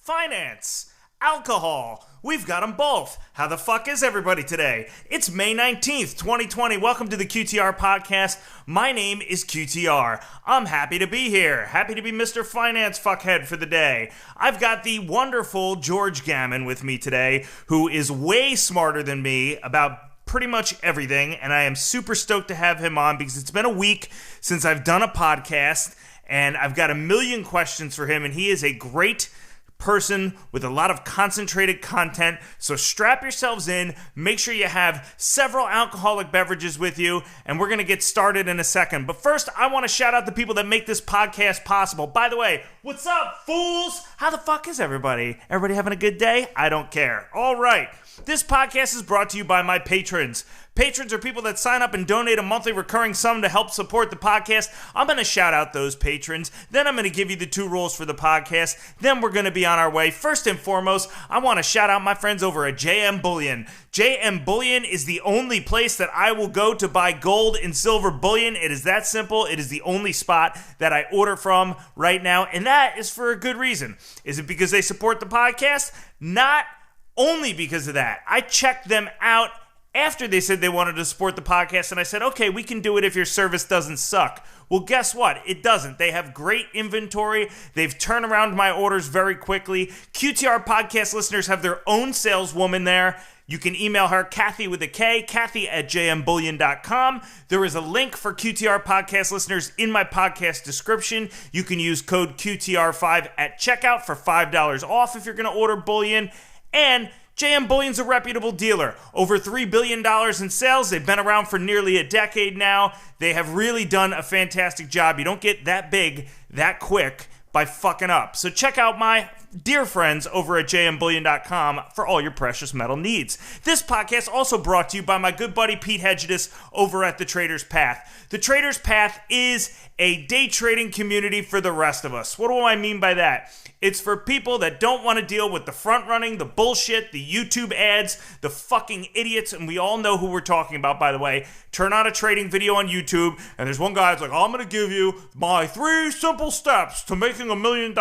finance, alcohol. We've got them both. How the fuck is everybody today? It's May 19th, 2020. Welcome to the QTR podcast. My name is QTR. I'm happy to be here. Happy to be Mr. Finance Fuckhead for the day. I've got the wonderful George Gammon with me today, who is way smarter than me about pretty much everything, and I am super stoked to have him on because it's been a week since I've done a podcast, and I've got a million questions for him, and he is a great person with a lot of concentrated content. So strap yourselves in, make sure you have several alcoholic beverages with you, and we're going to get started in a second. But first, I want to shout out the people that make this podcast possible. By the way, what's up, fools? How the fuck is everybody? Everybody having a good day? I don't care. All right. This podcast is brought to you by my patrons. Patrons are people that sign up and donate a monthly recurring sum to help support the podcast. I'm going to shout out those patrons. Then I'm going to give you the 2 rules for the podcast. Then we're going to be on our way. First and foremost, I want to shout out my friends over at JM Bullion. JM Bullion is the only place that I will go to buy gold and silver bullion. It is that simple. It is the only spot that I order from right now, and that is for a good reason. Is it because they support the podcast? Not only because of that. I checked them out after they said they wanted to support the podcast, and I said, okay, we can do it if your service doesn't suck. Well, guess what? It doesn't. They have great inventory. They've turned around my orders very quickly. QTR podcast listeners have their own saleswoman there. You can email her, Kathy with a K, Kathy@jmbullion.com. There is a link for QTR podcast listeners in my podcast description. You can use code QTR5 at checkout for $5 off if you're going to order bullion. And JM Bullion's a reputable dealer. Over $3 billion in sales. They've been around for nearly a decade now. They have really done a fantastic job. You don't get that big that quick by fucking up. So check out my dear friends over at jmbullion.com for all your precious metal needs. This podcast also brought to you by my good buddy Pete Hedgedis over at The Trader's Path. The Trader's Path is a day trading community for the rest of us. What do I mean by that? It's for people that don't want to deal with the front running, the bullshit, the YouTube ads, the fucking idiots, and we all know who we're talking about, by the way. Turn on a trading video on YouTube, and there's one guy that's like, I'm going to give you my 3 simple steps to making $1 million.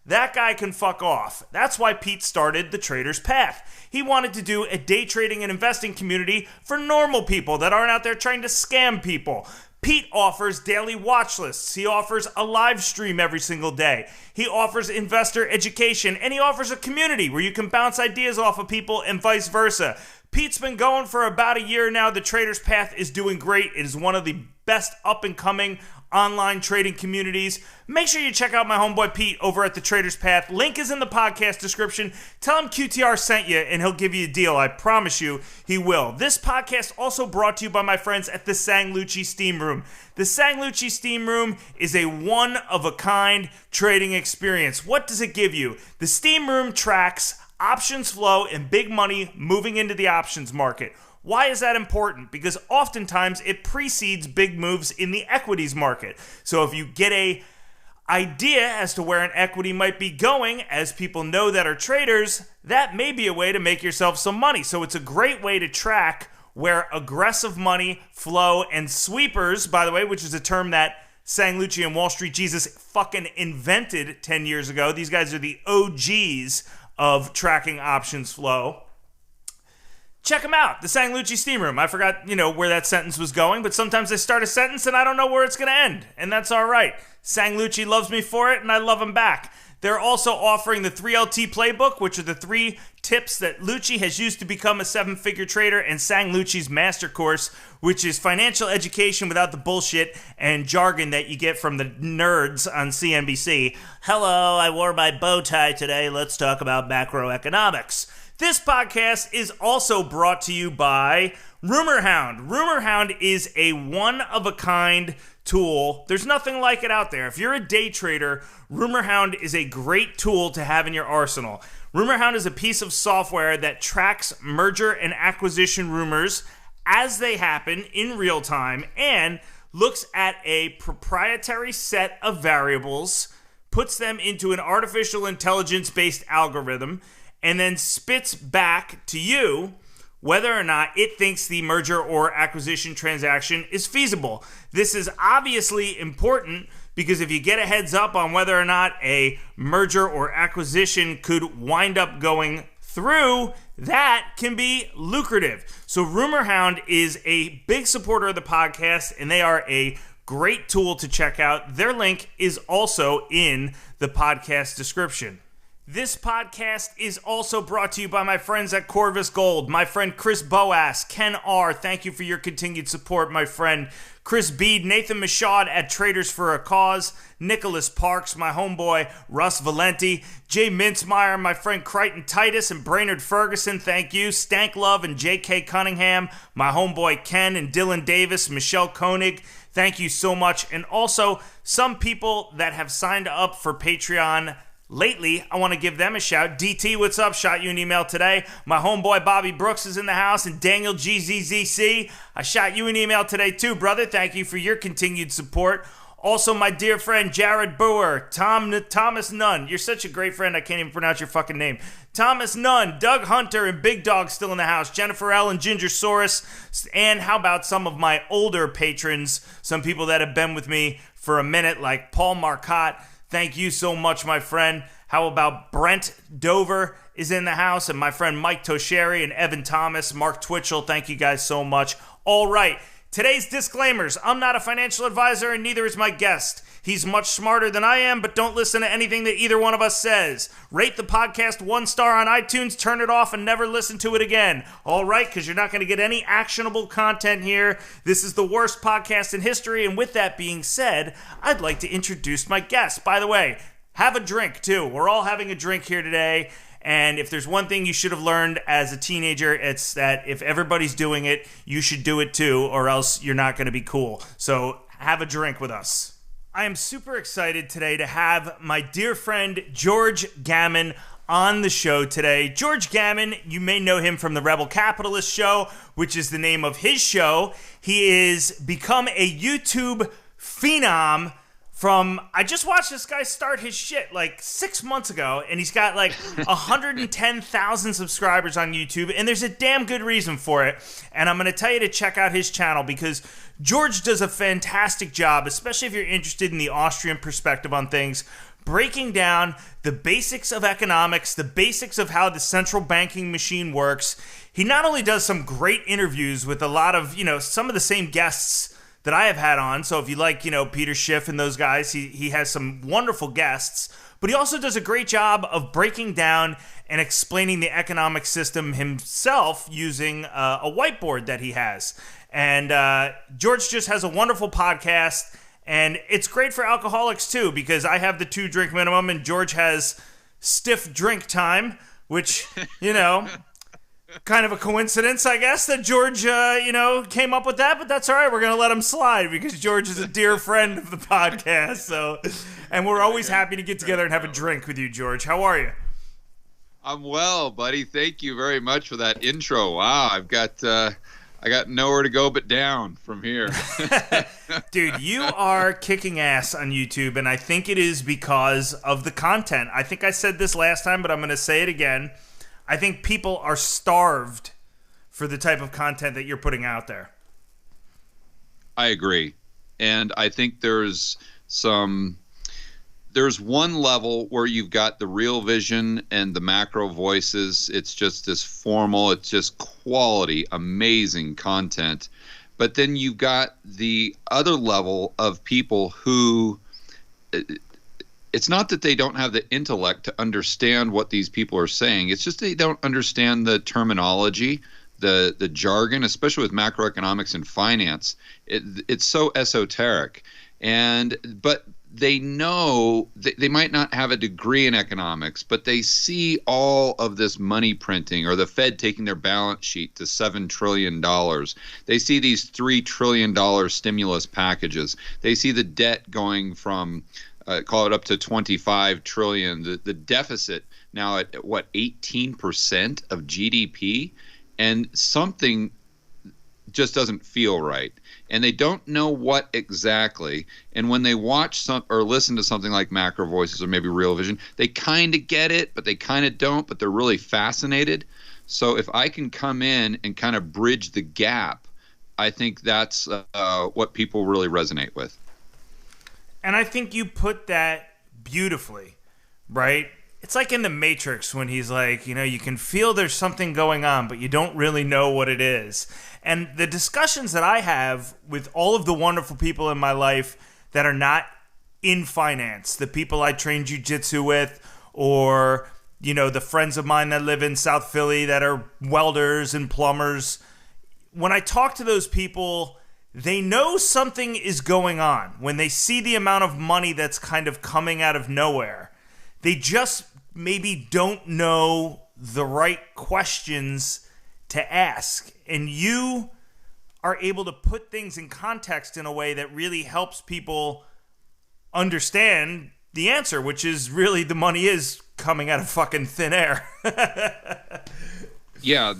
That guy can fuck off. That's why Pete started The Trader's Path. He wanted to do a day trading and investing community for normal people that aren't out there trying to scam people. Pete offers daily watch lists. He offers a live stream every single day. He offers investor education, and he offers a community where you can bounce ideas off of people and vice versa. Pete's been going for about a year now. The Trader's Path is doing great. It is one of the best up-and-coming online trading communities. Make sure you check out my homeboy Pete over at The Trader's Path. Link is in the podcast description. Tell him QTR sent you and he'll give you a deal. I promise you he will. This podcast also brought to you by my friends at the Sanglucci Steam Room. The Sanglucci Steam Room is a one-of-a-kind trading experience. What does it give you? The Steam Room tracks options flow and big money moving into the options market. Why is that important? Because oftentimes it precedes big moves in the equities market. So if you get an idea as to where an equity might be going, as people know that are traders, that may be a way to make yourself some money. So it's a great way to track where aggressive money flow and sweepers, by the way, which is a term that Sanglucci and Wall Street Jesus fucking invented 10 years ago. These guys are the OGs of tracking options flow. Check them out, the Sanglucci Steam Room. I forgot, where that sentence was going, but sometimes I start a sentence and I don't know where it's going to end, and that's all right. Sanglucci loves me for it, and I love him back. They're also offering the 3LT Playbook, which are the 3 tips that Lucci has used to become a 7-figure trader, and Sanglucci's Master Course, which is financial education without the bullshit and jargon that you get from the nerds on CNBC. Hello, I wore my bow tie today. Let's talk about macroeconomics. This podcast is also brought to you by RumorHound. RumorHound is a one-of-a-kind tool. There's nothing like it out there. If you're a day trader, RumorHound is a great tool to have in your arsenal. RumorHound is a piece of software that tracks merger and acquisition rumors as they happen in real time and looks at a proprietary set of variables, puts them into an artificial intelligence-based algorithm, and then spits back to you whether or not it thinks the merger or acquisition transaction is feasible. This is obviously important because if you get a heads up on whether or not a merger or acquisition could wind up going through, that can be lucrative. So Rumor Hound is a big supporter of the podcast, and they are a great tool to check out. Their link is also in the podcast description. This podcast is also brought to you by my friends at Corvus Gold. My friend Chris Boas, Ken R., thank you for your continued support, my friend Chris Bede, Nathan Michaud at Traders for a Cause, Nicholas Parks, my homeboy Russ Valenti, Jay Mintzmeyer, my friend Crichton Titus, and Brainerd Ferguson, thank you, Stank Love and J.K. Cunningham, my homeboy Ken and Dylan Davis, Michelle Koenig, thank you so much. And also, some people that have signed up for Patreon lately, I want to give them a shout. DT, what's up? Shot you an email today. My homeboy Bobby Brooks is in the house, and Daniel GZZC. I shot you an email today too, brother. Thank you for your continued support. Also, my dear friend Jared Boer, Thomas Nunn. You're such a great friend, I can't even pronounce your fucking name. Thomas Nunn, Doug Hunter, and Big Dog still in the house. Jennifer L. and Ginger Saurus. And how about some of my older patrons, some people that have been with me for a minute, like Paul Marcotte. Thank you so much, my friend. How about Brent Dover is in the house, and my friend Mike Tosheri and Evan Thomas, Mark Twitchell. Thank you guys so much. All right, today's disclaimers. I'm not a financial advisor, and neither is my guest. He's much smarter than I am, but don't listen to anything that either one of us says. Rate the podcast 1 star on iTunes, turn it off, and never listen to it again. All right, because you're not going to get any actionable content here. This is the worst podcast in history, and with that being said, I'd like to introduce my guest. By the way, have a drink, too. We're all having a drink here today, and if there's one thing you should have learned as a teenager, it's that if everybody's doing it, you should do it too, or else you're not going to be cool. So have a drink with us. I am super excited today to have my dear friend George Gammon on the show today. George Gammon, you may know him from the Rebel Capitalist Show, which is the name of his show. He is become a YouTube phenom from, I just watched this guy start his shit like 6 months ago, and he's got like 110,000 subscribers on YouTube, and there's a damn good reason for it. And I'm going to tell you to check out his channel because George does a fantastic job, especially if you're interested in the Austrian perspective on things, breaking down the basics of economics, the basics of how the central banking machine works. He not only does some great interviews with a lot of, some of the same guests that I have had on. So if you like, Peter Schiff and those guys, he has some wonderful guests. But he also does a great job of breaking down and explaining the economic system himself using a whiteboard that he has. And George just has a wonderful podcast. And it's great for alcoholics, too, because I have the 2 drink minimum and George has stiff drink time, which, kind of a coincidence, I guess, that George, came up with that. But that's all right. We're going to let him slide because George is a dear friend of the podcast. So, and we're always happy to get together and have a drink with you, George. How are you? I'm well, buddy. Thank you very much for that intro. Wow, I got nowhere to go but down from here. Dude, you are kicking ass on YouTube, and I think it is because of the content. I think I said this last time, but I'm going to say it again. I think people are starved for the type of content that you're putting out there. I agree. And I think there's one level where you've got the real vision and the macro voices. It's just this formal, it's just quality, amazing content. But then you've got the other level of people who, it's not that they don't have the intellect to understand what these people are saying. It's just they don't understand the terminology, the jargon, especially with macroeconomics and finance. It's so esoteric. But they know they might not have a degree in economics, but they see all of this money printing or the Fed taking their balance sheet to $7 trillion. They see these $3 trillion stimulus packages. They see the debt going from call it up to 25 trillion. The deficit now at what, 18% of GDP, and something just doesn't feel right. And they don't know what exactly. And when they watch some or listen to something like Macro Voices or maybe Real Vision, they kind of get it, but they kind of don't, but they're really fascinated. So if I can come in and kind of bridge the gap, I think that's what people really resonate with. And I think you put that beautifully, right? It's like in The Matrix when he's like, you can feel there's something going on, but you don't really know what it is. And the discussions that I have with all of the wonderful people in my life that are not in finance, the people I train jiu-jitsu with, or, the friends of mine that live in South Philly that are welders and plumbers, when I talk to those people, they know something is going on. When they see the amount of money that's kind of coming out of nowhere, they just maybe don't know the right questions to ask. And you are able to put things in context in a way that really helps people understand the answer, which is really the money is coming out of fucking thin air. Yeah,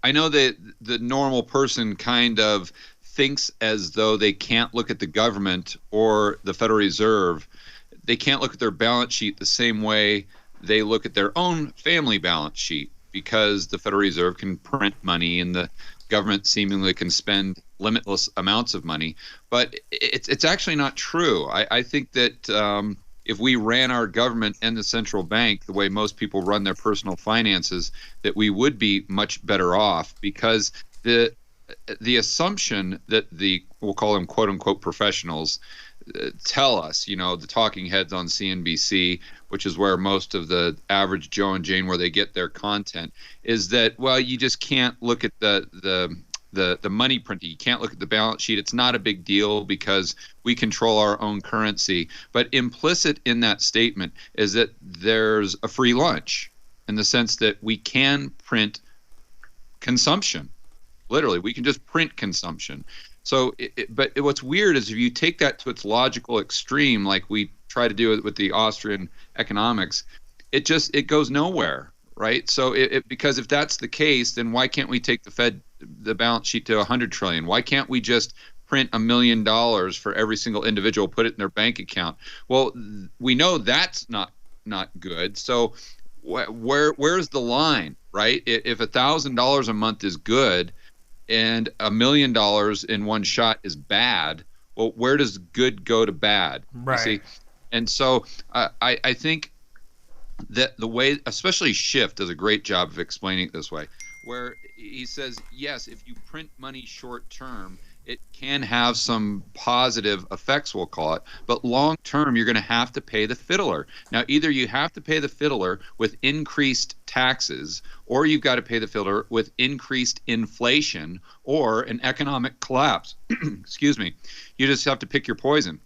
I know that the normal person kind of thinks as though they can't look at the government or the Federal Reserve. They can't look at their balance sheet the same way they look at their own family balance sheet, because the Federal Reserve can print money and the government seemingly can spend limitless amounts of money. But it's actually not true. I think that if we ran our government and the central bank the way most people run their personal finances, that we would be much better off, because the assumption that we'll call them quote unquote professionals tell us, the talking heads on CNBC, which is where most of the average Joe and Jane, where they get their content, is that, well, you just can't look at the money printing. You can't look at the balance sheet. It's not a big deal because we control our own currency. But implicit in that statement is that there's a free lunch, in the sense that we can print consumption. Literally, we can just print consumption. So, but what's weird is if you take that to its logical extreme, like we try to do it with the Austrian economics, it goes nowhere, right? So, because if that's the case, then why can't we take the balance sheet to 100 trillion? Why can't we just print $1 million for every single individual, put it in their bank account? Well, we know that's not good. So, where's the line, right? If $1,000 a month is good, and $1 million in one shot is bad, well, where does good go to bad? Right. You see? And so I think that the way, especially Schiff does a great job of explaining it this way, where he says, yes, if you print money short term, it can have some positive effects, we'll call it, but long term, you're going to have to pay the fiddler. Now, either you have to pay the fiddler with increased taxes, or you've got to pay the fiddler with increased inflation or an economic collapse. Excuse me. You just have to pick your poison.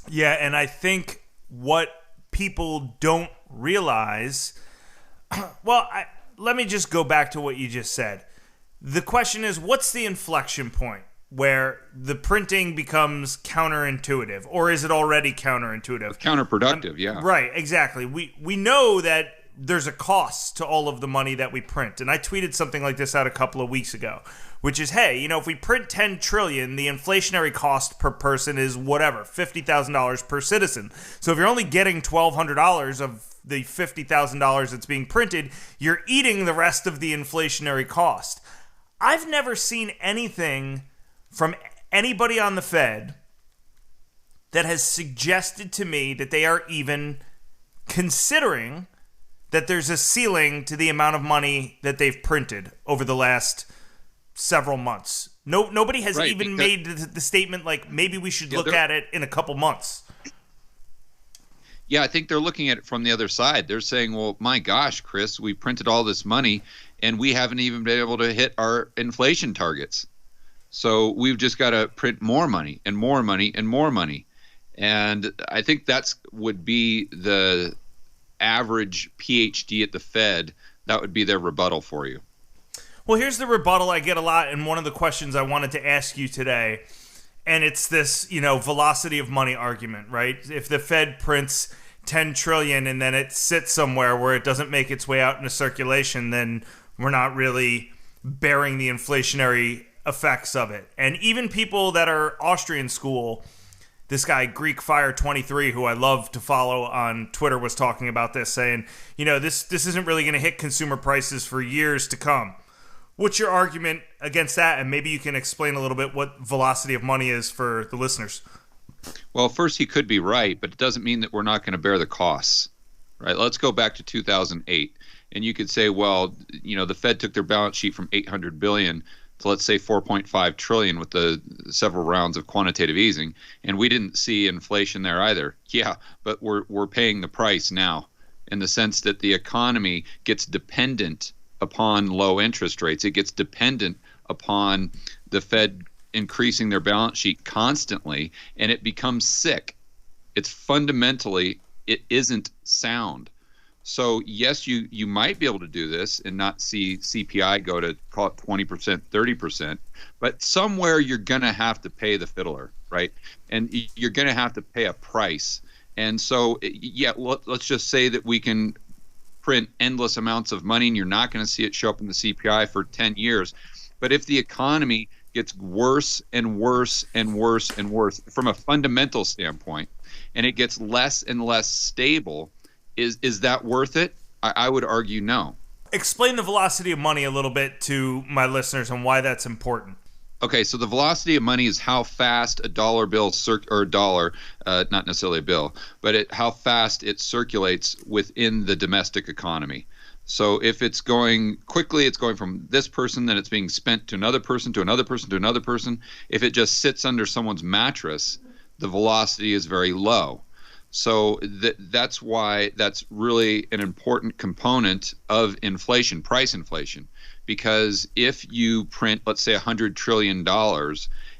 Yeah, and I think what people don't realize, let me just go back to what you just said. The question is, what's the inflection point where the printing becomes counterintuitive, or is it already counterintuitive? Counterproductive, yeah. Right, exactly. We know that there's a cost to all of the money that we print. And I tweeted something like this out a couple of weeks ago, which is, hey, if we print 10 trillion, the inflationary cost per person is whatever, $50,000 per citizen. So if you're only getting $1,200 of the $50,000 that's being printed, you're eating the rest of the inflationary cost. I've never seen anything from anybody on the Fed that has suggested to me that they are even considering that there's a ceiling to the amount of money that they've printed over the last several months. Nobody has even made the statement like, maybe we should look at it in a couple months. Yeah, I think they're looking at it from the other side. They're saying, well, my gosh, Chris, we printed all this money and we haven't even been able to hit our inflation targets. So we've just got to print more money and more money and more money. And I think that's would be the average PhD at the Fed. That would be their rebuttal for you. Well, here's the rebuttal I get a lot, and one of the questions I wanted to ask you today. And it's this, velocity of money argument, right? If the Fed prints 10 trillion and then it sits somewhere where it doesn't make its way out into circulation, then we're not really bearing the inflationary effects of it. And even people that are Austrian school, this guy Greek Fire 23, who I love to follow on Twitter, was talking about this, saying, this isn't really going to hit consumer prices for years to come. What's your argument against that? And maybe you can explain a little bit what velocity of money is for the listeners. Well, first, he could be right, but it doesn't mean that we're not going to bear the costs, right? Let's go back to 2008. And you could say, well, the Fed took their balance sheet from 800 billion to, let's say, 4.5 trillion with the several rounds of quantitative easing, and we didn't see inflation there either. Yeah, but we're paying the price now, in the sense that the economy gets dependent upon low interest rates. It gets dependent upon the Fed increasing their balance sheet constantly, and it becomes sick. It's fundamentally, it isn't sound. So yes, you might be able to do this and not see CPI go to, call it 20%, 30%, but somewhere you're going to have to pay the fiddler, right? And you're going to have to pay a price. And so, yeah, let's just say that we can print endless amounts of money and you're not going to see it show up in the CPI for 10 years. But if the economy gets worse and worse and worse and worse from a fundamental standpoint, and it gets less and less stable, is that worth it? I would argue no. Explain the velocity of money a little bit to my listeners and why that's important. Okay, so the velocity of money is how fast a dollar bill or a dollar, not necessarily a bill, but how fast it circulates within the domestic economy. So if it's going quickly, it's going from this person, then it's being spent to another person, to another person, to another person. If it just sits under someone's mattress, the velocity is very low. So that's why that's really an important component of inflation, price inflation. Because if you print, let's say, $100 trillion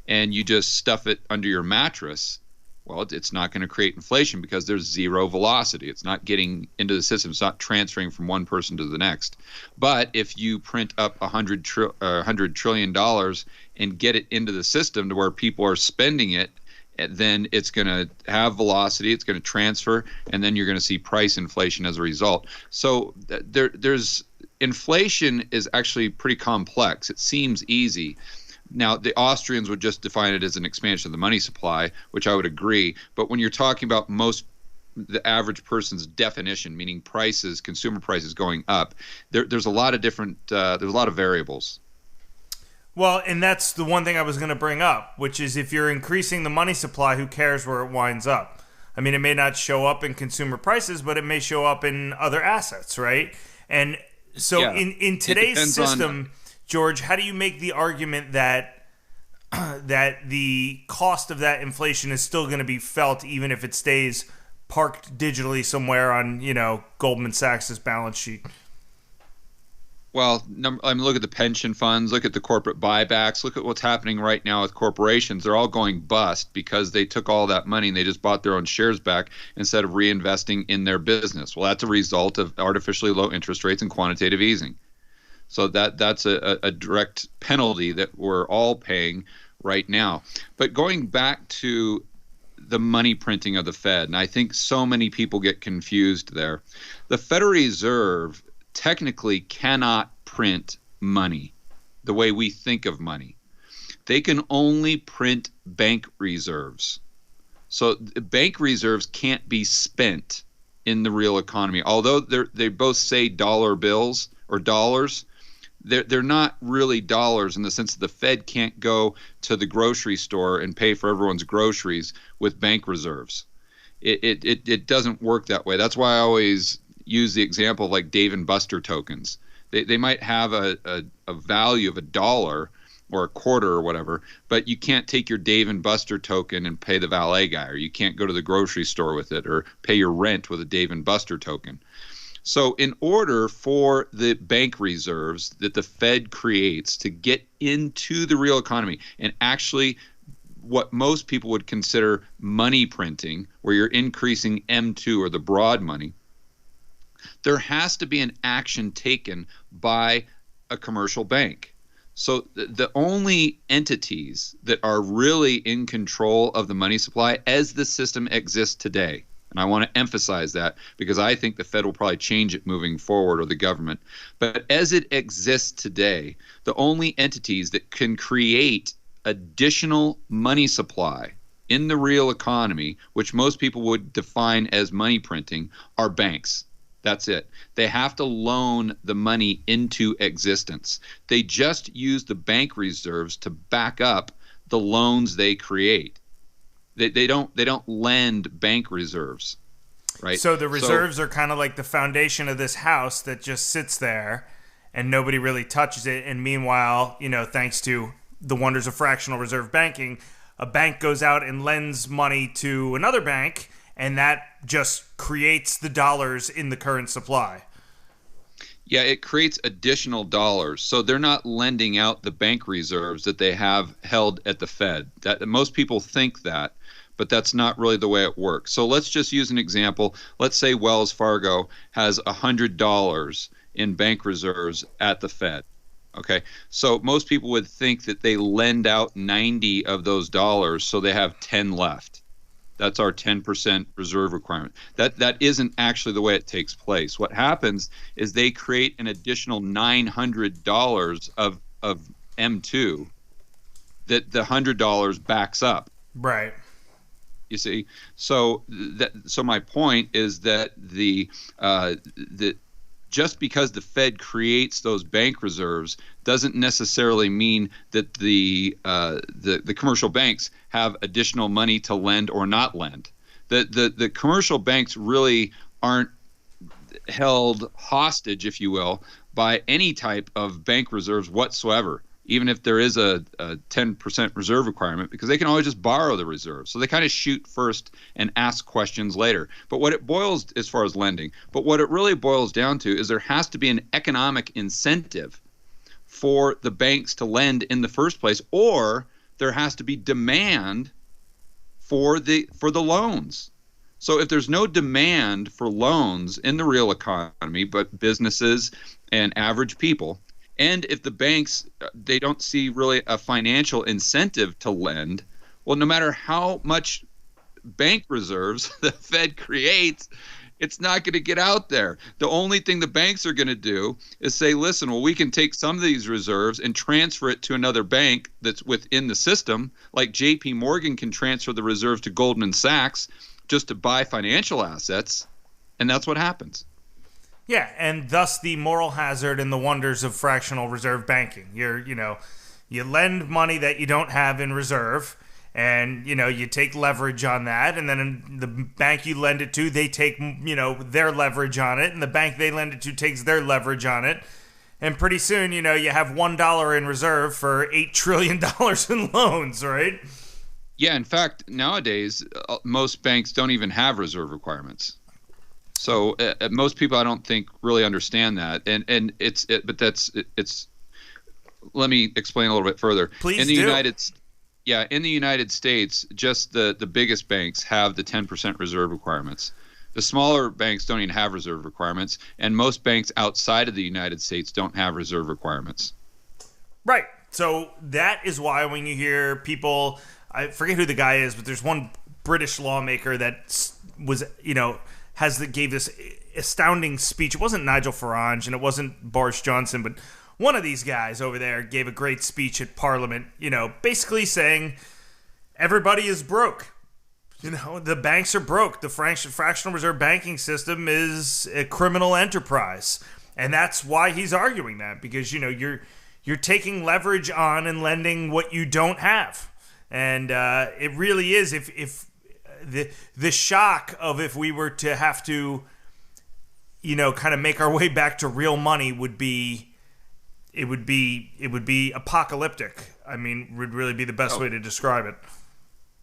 and you just stuff it under your mattress, well, it's not going to create inflation because there's zero velocity. It's not getting into the system. It's not transferring from one person to the next. But if you print up $100 trillion and get it into the system to where people are spending it, then it's going to have velocity, it's going to transfer, and then you're going to see price inflation as a result. So there's inflation is actually pretty complex. It seems easy. Now, the Austrians would just define it as an expansion of the money supply, which I would agree. But when you're talking about the average person's definition, meaning prices, consumer prices going up, there's a lot of different, there's a lot of variables. Well, and that's the one thing I was going to bring up, which is if you're increasing the money supply, who cares where it winds up? I mean, it may not show up in consumer prices, but it may show up in other assets, right? And so yeah, in today's system, George, how do you make the argument that the cost of that inflation is still going to be felt even if it stays parked digitally somewhere on, Goldman Sachs' balance sheet? Well, look at the pension funds, look at the corporate buybacks, look at what's happening right now with corporations. They're all going bust because they took all that money and they just bought their own shares back instead of reinvesting in their business. Well, that's a result of artificially low interest rates and quantitative easing. So that's a direct penalty that we're all paying right now. But going back to the money printing of the Fed, and I think so many people get confused there. The Federal Reserve technically cannot print money the way we think of money. They can only print bank reserves. So bank reserves can't be spent in the real economy. Although they both say dollar bills or dollars, they're not really dollars in the sense that the Fed can't go to the grocery store and pay for everyone's groceries with bank reserves. It doesn't work that way. That's why I always use the example of like Dave and Buster tokens. They might have a value of $1 or a quarter or whatever, but you can't take your Dave and Buster token and pay the valet guy, or you can't go to the grocery store with it or pay your rent with a Dave and Buster token. So in order for the bank reserves that the Fed creates to get into the real economy and actually what most people would consider money printing, where you're increasing M2 or the broad money, there has to be an action taken by a commercial bank. So the only entities that are really in control of the money supply as the system exists today, and I want to emphasize that because I think the Fed will probably change it moving forward, or the government, but as it exists today, the only entities that can create additional money supply in the real economy, which most people would define as money printing, are banks. That's it. They have to loan the money into existence. They just use the bank reserves to back up the loans they create. They don't lend bank reserves, right? So the reserves are kind of like the foundation of this house that just sits there and nobody really touches it. And meanwhile, thanks to the wonders of fractional reserve banking, a bank goes out and lends money to another bank, and that just creates the dollars in the current supply. Yeah, it creates additional dollars. So they're not lending out the bank reserves that they have held at the Fed. That most people think that, but that's not really the way it works. So let's just use an example. Let's say Wells Fargo has $100 in bank reserves at the Fed. Okay, so most people would think that they lend out 90 of those dollars, so they have 10 left. That's our 10% reserve requirement. That isn't actually the way it takes place. What happens is they create an additional $900 of M2 that the $100 backs up. Right. You see, so my point is that just because the Fed creates those bank reserves doesn't necessarily mean that the commercial banks have additional money to lend or not lend. The commercial banks really aren't held hostage, if you will, by any type of bank reserves whatsoever, even if there is a 10% reserve requirement, because they can always just borrow the reserves. So they kind of shoot first and ask questions later. But what it boils, as far as lending, but what it really boils down to is there has to be an economic incentive for the banks to lend in the first place, or there has to be demand for the loans. So if there's no demand for loans in the real economy, but businesses and average people, and if the banks, they don't see really a financial incentive to lend, well, no matter how much bank reserves the Fed creates, it's not going to get out there. The only thing the banks are going to do is say, listen, well, we can take some of these reserves and transfer it to another bank that's within the system, like JP Morgan can transfer the reserves to Goldman Sachs just to buy financial assets, and that's what happens. Yeah, and thus the moral hazard and the wonders of fractional reserve banking. You lend money that you don't have in reserve, and you take leverage on that, and then the bank you lend it to, they take their leverage on it, and the bank they lend it to takes their leverage on it, and pretty soon you have $1 in reserve for $8 trillion in loans, right? Yeah, in fact, nowadays most banks don't even have reserve requirements. So most people, I don't think, really understand that, and it's. Let me explain a little bit further. Please in the do. In the United States, just the biggest banks have the 10% reserve requirements. The smaller banks don't even have reserve requirements, and most banks outside of the United States don't have reserve requirements. Right. So that is why when you hear people, I forget who the guy is, but there's one British lawmaker that was, gave this astounding speech. It wasn't Nigel Farage and it wasn't Boris Johnson, but one of these guys over there gave a great speech at Parliament, basically saying everybody is broke. The banks are broke. The fractional reserve banking system is a criminal enterprise. And that's why he's arguing that, because, you're taking leverage on and lending what you don't have. And it really is, if the shock of if we were to have to, kind of make our way back to real money would be apocalyptic. I mean, would really be the best way to describe it.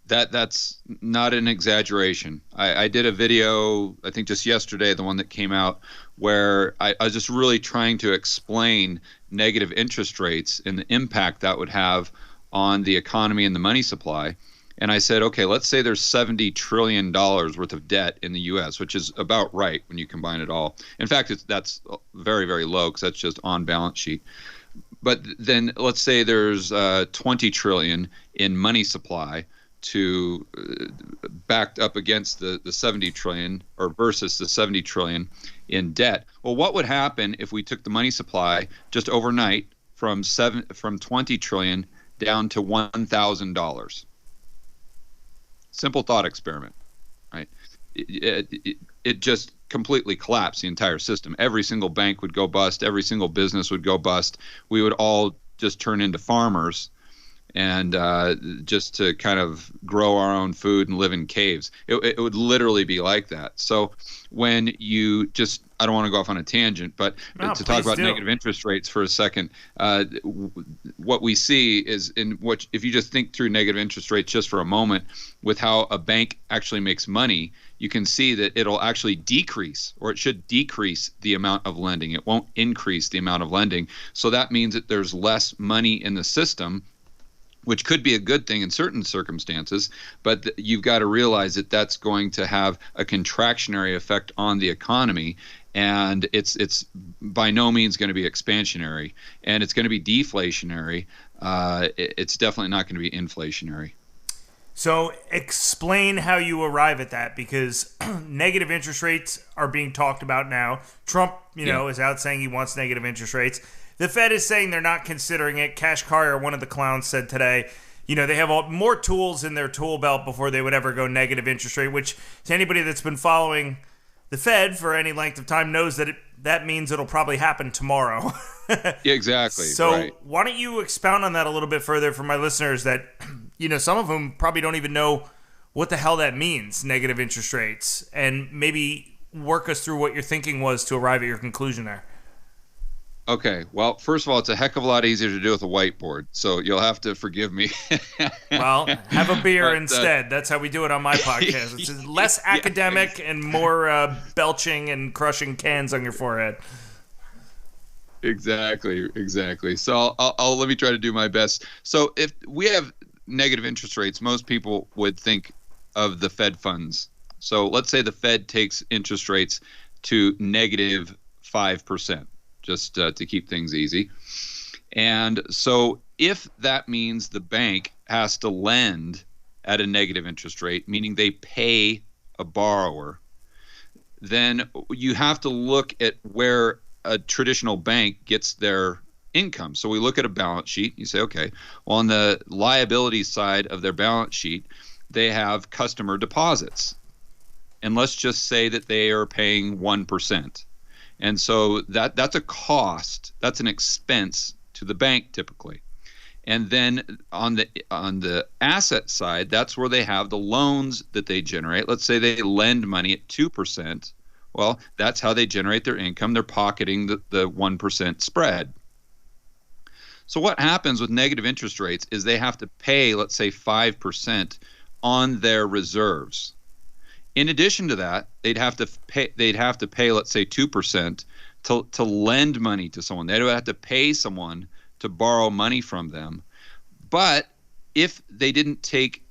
That's not an exaggeration. I did a video, I think just yesterday, the one that came out, where I was just really trying to explain negative interest rates and the impact that would have on the economy and the money supply. And I said, okay, let's say there's $70 trillion worth of debt in the U.S., which is about right when you combine it all. In fact, that's very, very low because that's just on balance sheet. But then let's say there's 20 trillion in money supply to backed up against the 70 trillion or versus the 70 trillion in debt. Well, what would happen if we took the money supply just overnight from 20 trillion down to $1,000? Simple thought experiment, right? it just completely collapse the entire system. Every single bank would go bust. Every single business would go bust. We would all just turn into farmers and just to kind of grow our own food and live in caves. It would literally be like that. So when you just, I don't want to go off on a tangent, but to talk about negative interest rates for a second, what we see is if you just think through negative interest rates just for a moment with how a bank actually makes money, you can see that it'll actually decrease, or it should decrease the amount of lending. It won't increase the amount of lending. So that means that there's less money in the system, which could be a good thing in certain circumstances, but you've got to realize that that's going to have a contractionary effect on the economy, and it's by no means going to be expansionary, and it's going to be deflationary. It's definitely not going to be inflationary. So explain how you arrive at that, because negative interest rates are being talked about now. Trump, is out saying he wants negative interest rates. The Fed is saying they're not considering it. Cash Carrier, one of the clowns, said today, they have more tools in their tool belt before they would ever go negative interest rate, which to anybody that's been following the Fed for any length of time knows that that means it'll probably happen tomorrow. Exactly. So right. Why don't you expound on that a little bit further for my listeners that, some of whom probably don't even know what the hell that means, negative interest rates, and maybe work us through what your thinking was to arrive at your conclusion there. Okay. Well, first of all, it's a heck of a lot easier to do with a whiteboard, so you'll have to forgive me. Well, have a beer instead. That's how we do it on my podcast. It's less academic and more belching and crushing cans on your forehead. Exactly. So I'll let me try to do my best. So if we have negative interest rates, most people would think of the Fed funds. So let's say the Fed takes interest rates to negative 5%. Just to keep things easy. And so if that means the bank has to lend at a negative interest rate, meaning they pay a borrower, then you have to look at where a traditional bank gets their income. So we look at a balance sheet. You say, okay, well, on the liability side of their balance sheet, they have customer deposits. And let's just say that they are paying 1%. And so that's a cost, that's an expense to the bank typically. And then on the asset side, that's where they have the loans that they generate. Let's say they lend money at 2%. Well, that's how they generate their income. They're pocketing the 1% spread. So what happens with negative interest rates is they have to pay, let's say, 5% on their reserves. In addition to that, they'd have to pay, let's say, 2% to lend money to someone. They'd have to pay someone to borrow money from them. But if they didn't take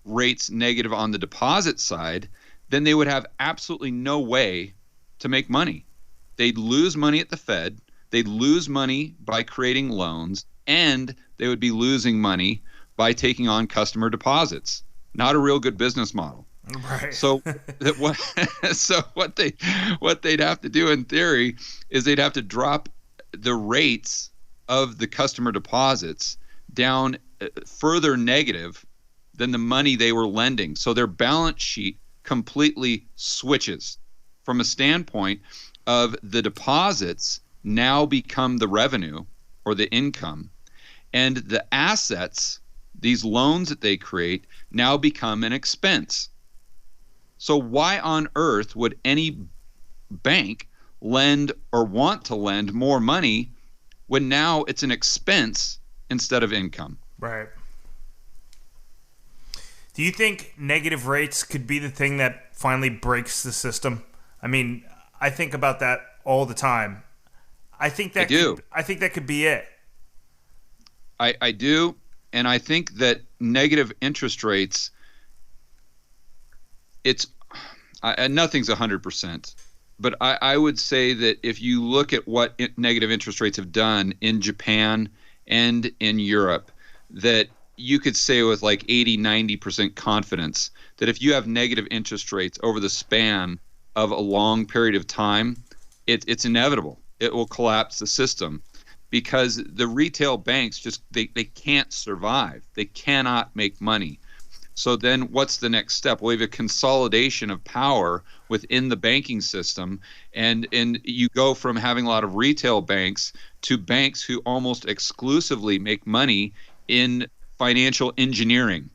rates negative on the deposit side, then they would have absolutely no way to make money. They'd lose money at the Fed. They'd lose money by creating loans, and they would be losing money by taking on customer deposits. Not a real good business model. Right. So what they'd have to do in theory is they'd have to drop the rates of the customer deposits down further negative than the money they were lending. So their balance sheet completely switches from a standpoint of the deposits now become the revenue or the income, and the assets, these loans that they create, now become an expense. So why on earth would any bank lend or want to lend more money when now it's an expense instead of income? Right. Do you think negative rates could be the thing that finally breaks the system? I mean, I think about that all the time. I think that could be it. I do, and I think that negative interest rates, nothing's 100%, but I would say that if you look at what negative interest rates have done in Japan and in Europe, that you could say with like 80-90% confidence that if you have negative interest rates over the span of a long period of time, it's inevitable. It will collapse the system because the retail banks they can't survive. They cannot make money. So then what's the next step? We have a consolidation of power within the banking system, and you go from having a lot of retail banks to banks who almost exclusively make money in financial engineering,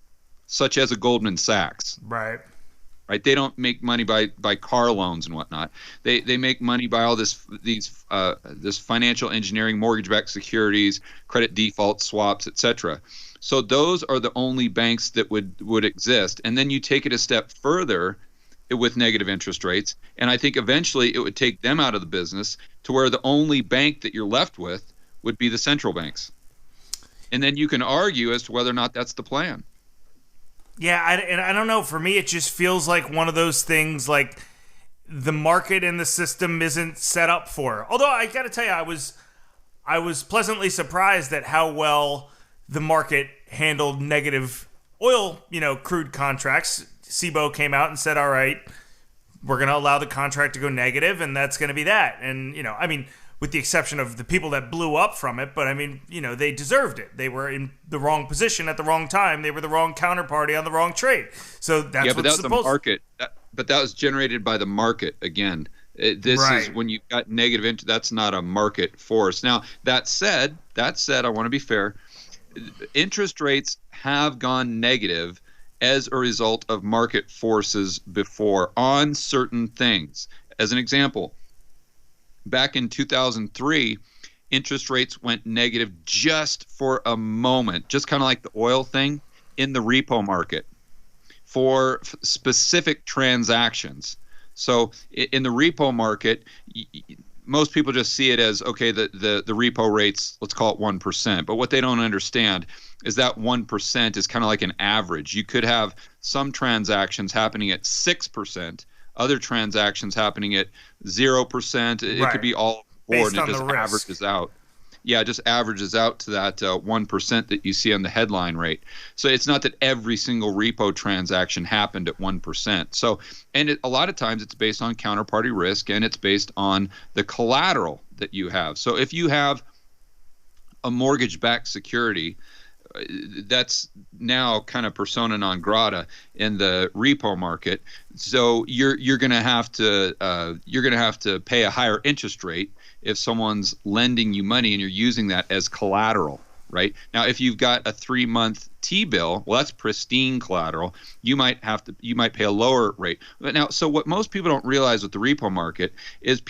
such as a Goldman Sachs. Right. Right? They don't make money by car loans and whatnot. They make money by all this financial engineering, mortgage-backed securities, credit default swaps, etc. So those are the only banks that would exist. And then you take it a step further with negative interest rates, and I think eventually it would take them out of the business to where the only bank that you're left with would be the central banks. And then you can argue as to whether or not that's the plan. Yeah, and I don't know. For me, it just feels like one of those things like the market and the system isn't set up for. Although I got to tell you, I was pleasantly surprised at how well the market handled negative oil, crude contracts. SIBO came out and said, all right, we're going to allow the contract to go negative, and that's going to be that. And, I mean, with the exception of the people that blew up from it, but I mean, they deserved it. They were in the wrong position at the wrong time. They were the wrong counterparty on the wrong trade. So that's but that's the market. But that was generated by the market again. This right. is when you got negative that's not a market force. Now, that said, I want to be fair. Interest rates have gone negative as a result of market forces before on certain things. As an example, back in 2003, interest rates went negative just for a moment, just kind of like the oil thing, in the repo market for specific transactions. So in the repo market, most people just see it as, okay, the repo rates, let's call it 1%. But what they don't understand is that 1% is kind of like an average. You could have some transactions happening at 6%, other transactions happening at 0%. It right. could be all board, and it just averages out. Yeah, it just averages out to that 1% that you see on the headline rate. So it's not that every single repo transaction happened at 1%. So, and a lot of times it's based on counterparty risk, and it's based on the collateral that you have. So if you have a mortgage-backed security, that's now kind of persona non grata in the repo market. So you're going to have to pay a higher interest rate if someone's lending you money and you're using that as collateral, right? Now, if you've got a 3-month T-bill, well, that's pristine collateral. You might pay a lower rate. But now, so what most people don't realize with the repo market is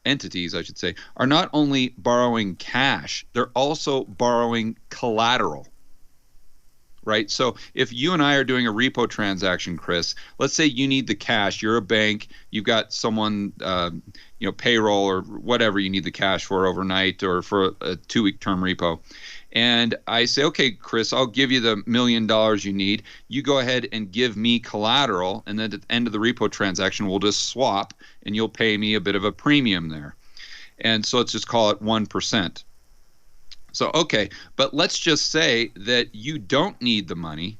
entities, I should say, are not only borrowing cash, they're also borrowing collateral. Right? So if you and I are doing a repo transaction, Chris, let's say you need the cash. You're a bank. You've got someone, payroll or whatever you need the cash for overnight or for a 2-week term repo. And I say, okay, Chris, I'll give you the $1 million you need. You go ahead and give me collateral. And then at the end of the repo transaction, we'll just swap and you'll pay me a bit of a premium there. And so let's just call it 1%. So, okay, but let's just say that you don't need the money,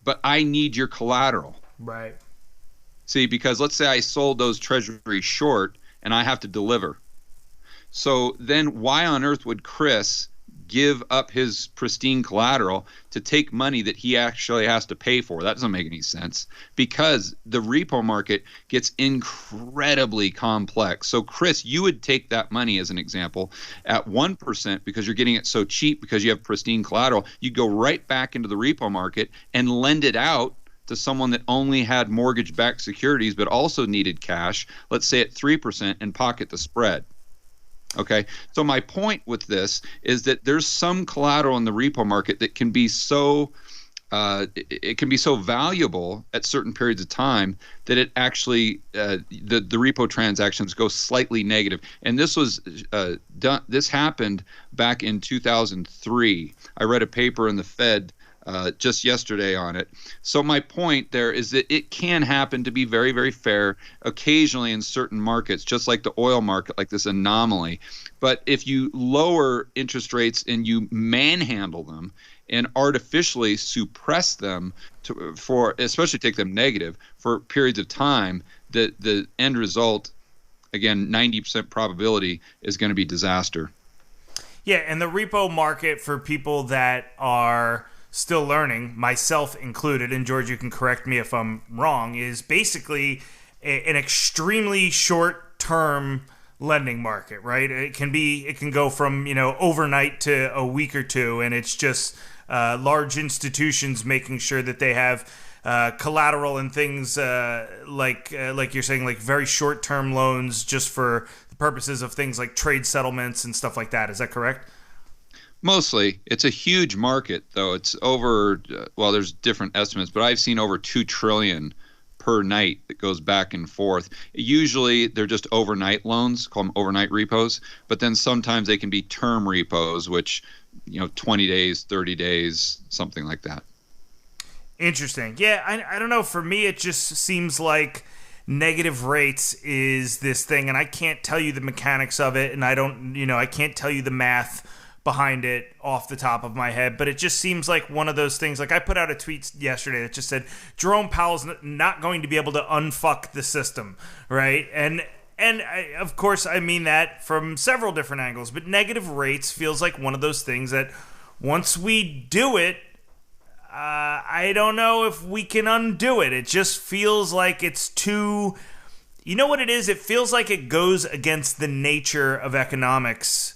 but I need your collateral. Right. See, because let's say I sold those treasuries short and I have to deliver. So then why on earth would Chris give up his pristine collateral to take money that he actually has to pay for? That doesn't make any sense, because the repo market gets incredibly complex. So Chris, you would take that money as an example at 1% because you're getting it so cheap because you have pristine collateral. You'd go right back into the repo market and lend it out to someone that only had mortgage-backed securities but also needed cash, let's say at 3%, and pocket the spread. Okay, so my point with this is that there's some collateral in the repo market that can be so valuable at certain periods of time that it actually the repo transactions go slightly negative. And this was this happened back in 2003. I read a paper in the Fed just yesterday on it. So my point there is that it can happen, to be very, very fair, occasionally in certain markets, just like the oil market, like this anomaly. But if you lower interest rates and you manhandle them and artificially suppress them especially take them negative for periods of time, the end result, again, 90% probability, is going to be disaster. Yeah, and the repo market, for people that are still learning, myself included, and George, you can correct me if I'm wrong, is basically an extremely short-term lending market, right? It can go from, overnight to a week or two, and it's just large institutions making sure that they have collateral and things like you're saying, like very short-term loans just for the purposes of things like trade settlements and stuff like that. Is that correct? Mostly. It's a huge market, though. It's over, well, there's different estimates, but I've seen over 2 trillion per night that goes back and forth. Usually they're just overnight loans, call them overnight repos, but then sometimes they can be term repos, which, 20 days, 30 days, something like that. Interesting. Yeah, I don't know. For me, it just seems like negative rates is this thing, and I can't tell you the mechanics of it, and I can't tell you the math behind it off the top of my head, but it just seems like one of those things. Like, I put out a tweet yesterday that just said Jerome Powell's not going to be able to unfuck the system, right? And of course, I mean that from several different angles, but negative rates feels like one of those things that once we do it, I don't know if we can undo it. It just feels like it's too... You know what it is? It feels like it goes against the nature of economics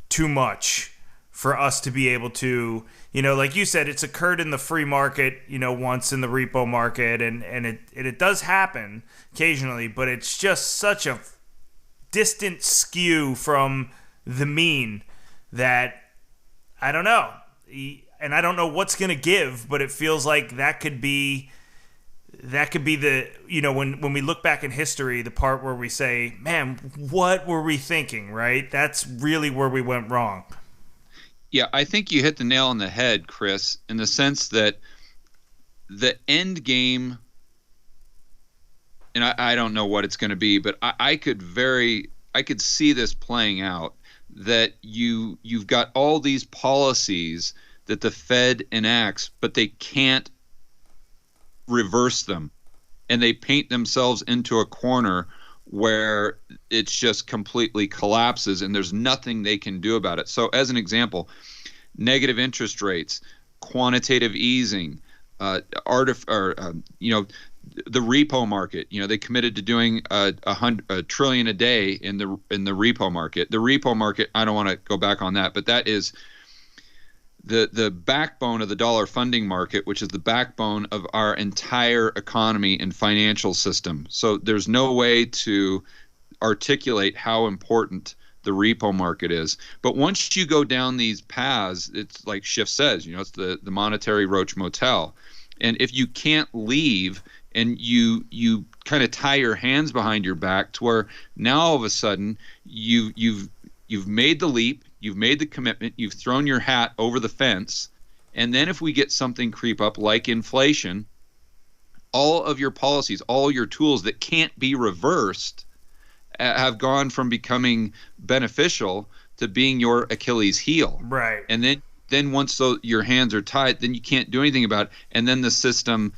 too much for us to be able to, like you said, it's occurred in the free market, once in the repo market, and it does happen occasionally, but it's just such a distant skew from the mean that I don't know. And I don't know what's going to give, but it feels like that could be the, when we look back in history, the part where we say, man, what were we thinking, right? That's really where we went wrong. Yeah, I think you hit the nail on the head, Chris, in the sense that the end game, and I don't know what it's going to be, but I could see this playing out, that you've got all these policies that the Fed enacts, but they can't reverse them, and they paint themselves into a corner where it's just completely collapses and there's nothing they can do about it. So as an example, negative interest rates, quantitative easing, the repo market. They committed to doing a trillion a day in the repo market. The repo market, I don't want to go back on that, but that is the backbone of the dollar funding market, which is the backbone of our entire economy and financial system. So there's no way to articulate how important the repo market is. But once you go down these paths, it's like Schiff says, it's the monetary Roach Motel. And if you can't leave and you kind of tie your hands behind your back to where now all of a sudden you've made the leap, you've made the commitment, you've thrown your hat over the fence, and then if we get something creep up like inflation, all of your policies, all your tools that can't be reversed have gone from becoming beneficial to being your Achilles heel. Right. And then once your hands are tied, then you can't do anything about it, and then the system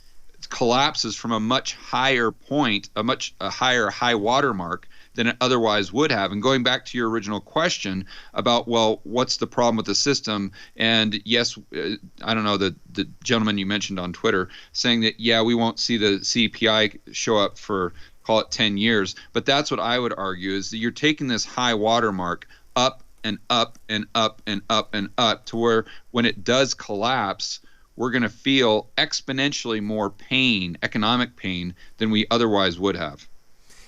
collapses from a much higher point, a higher high water mark than it otherwise would have. And going back to your original question about, well, what's the problem with the system? And yes, I don't know, the gentleman you mentioned on Twitter saying that, yeah, we won't see the CPI show up for, call it 10 years. But that's what I would argue, is that you're taking this high water mark up and up and up and up and up to where when it does collapse, we're going to feel exponentially more pain, economic pain, than we otherwise would have.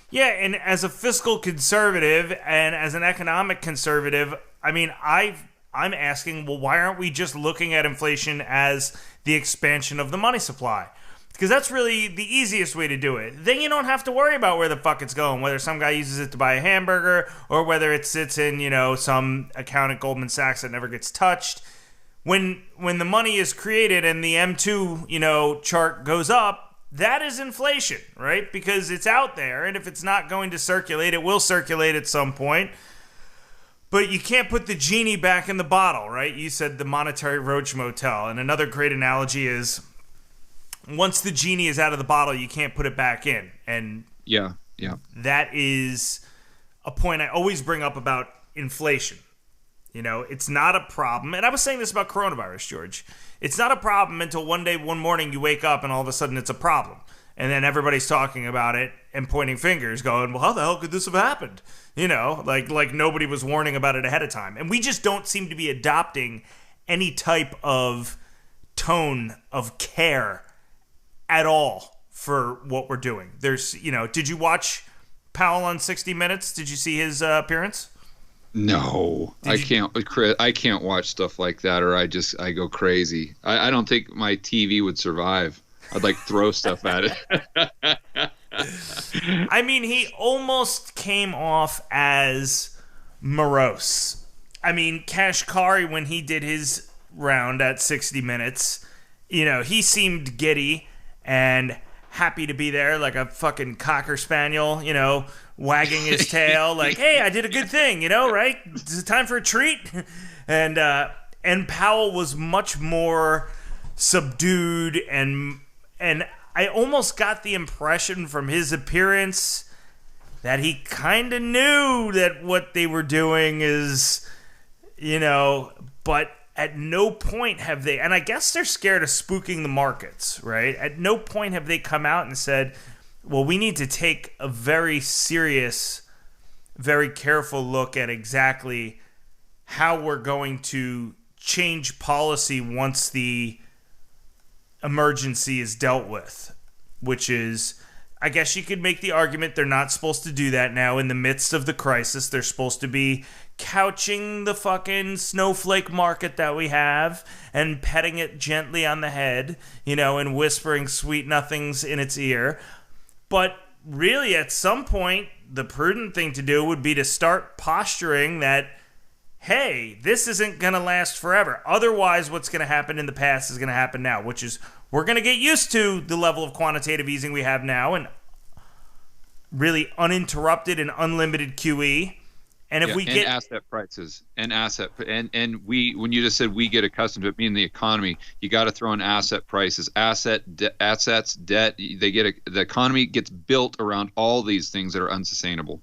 Yeah, and as a fiscal conservative and as an economic conservative, I mean, I'm asking, well, why aren't we just looking at inflation as the expansion of the money supply? Because that's really the easiest way to do it. Then you don't have to worry about where the fuck it's going, whether some guy uses it to buy a hamburger or whether it sits in, some account at Goldman Sachs that never gets touched. When the money is created and the M2, chart goes up, that is inflation, right? Because it's out there, and if it's not going to circulate, it will circulate at some point. But you can't put the genie back in the bottle, right? You said the monetary Roach Motel. And another great analogy is once the genie is out of the bottle, you can't put it back in. And yeah. That is a point I always bring up about inflation. It's not a problem. And I was saying this about coronavirus, George. It's not a problem until one morning you wake up and all of a sudden it's a problem. And then everybody's talking about it and pointing fingers going, well, how the hell could this have happened? Like nobody was warning about it ahead of time. And we just don't seem to be adopting any type of tone of care at all for what we're doing. Did you watch Powell on 60 Minutes? Did you see his appearance? No, I can't. Chris, I can't watch stuff like that, or I go crazy. I don't think my TV would survive. I'd like throw stuff at it. I mean, he almost came off as morose. I mean, Kashkari, when he did his round at 60 Minutes, he seemed giddy and happy to be there, like a fucking cocker spaniel, wagging his tail, like, hey, I did a good thing, right? Is it time for a treat? And Powell was much more subdued, and I almost got the impression from his appearance that he kind of knew that what they were doing is, but at no point have they, and I guess they're scared of spooking the markets, right? At no point have they come out and said, well, we need to take a very serious, very careful look at exactly how we're going to change policy once the emergency is dealt with, which is, I guess you could make the argument they're not supposed to do that now in the midst of the crisis. They're supposed to be couching the fucking snowflake market that we have and petting it gently on the head, and whispering sweet nothings in its ear. But really, at some point, the prudent thing to do would be to start posturing that, hey, this isn't going to last forever. Otherwise, what's going to happen in the past is going to happen now, which is we're going to get used to the level of quantitative easing we have now and really uninterrupted and unlimited QE. And if we get asset prices and we, when you just said we get accustomed to it being the economy, you got to throw in asset prices, assets, debt. The economy gets built around all these things that are unsustainable.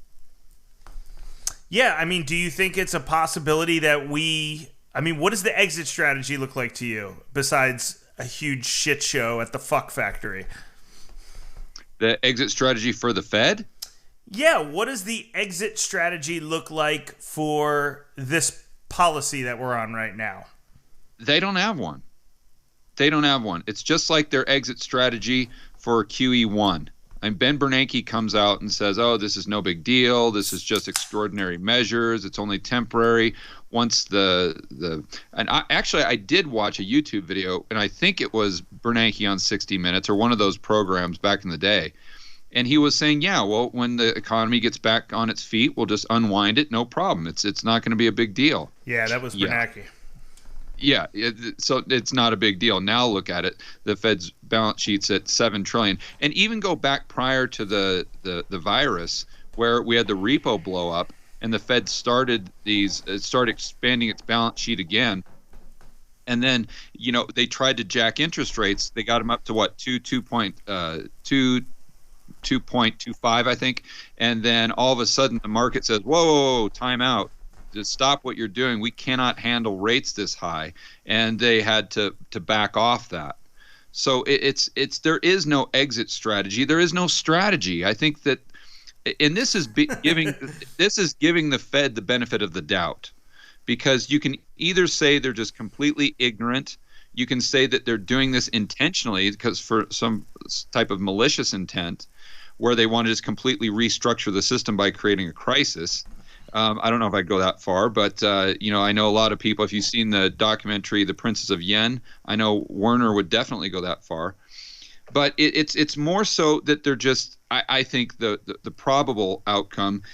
Yeah, I mean, do you think it's a possibility that what does the exit strategy look like to you besides a huge shit show at the fuck factory? The exit strategy for the Fed? Yeah, what does the exit strategy look like for this policy that we're on right now? They don't have one. It's just like their exit strategy for QE1. And Ben Bernanke comes out and says, oh, this is no big deal. This is just extraordinary measures. It's only temporary. Once I did watch a YouTube video, and I think it was Bernanke on 60 Minutes or one of those programs back in the day. And he was saying, yeah, well, when the economy gets back on its feet, we'll just unwind it. No problem. It's not going to be a big deal. Yeah, that was Bernanke. Yeah, so it's not a big deal. Now look at it. The Fed's balance sheet's at $7 trillion. And even go back prior to the virus, where we had the repo blow up, and the Fed started expanding its balance sheet again. And then, they tried to jack interest rates. They got them up to what, 2.25, I think. And then all of a sudden the market says, whoa, time out. Just stop what you're doing. We cannot handle rates this high. And they had to back off that. So there is no exit strategy. There is no strategy. I think that, and this is giving the Fed the benefit of the doubt, because you can either say they're just completely ignorant. You can say that they're doing this intentionally because for some type of malicious intent, where they want to just completely restructure the system by creating a crisis. I don't know if I'd go that far, but I know a lot of people. If you've seen the documentary "The Princess of Yen," I know Werner would definitely go that far. But it's more so that they're just. I think the probable outcome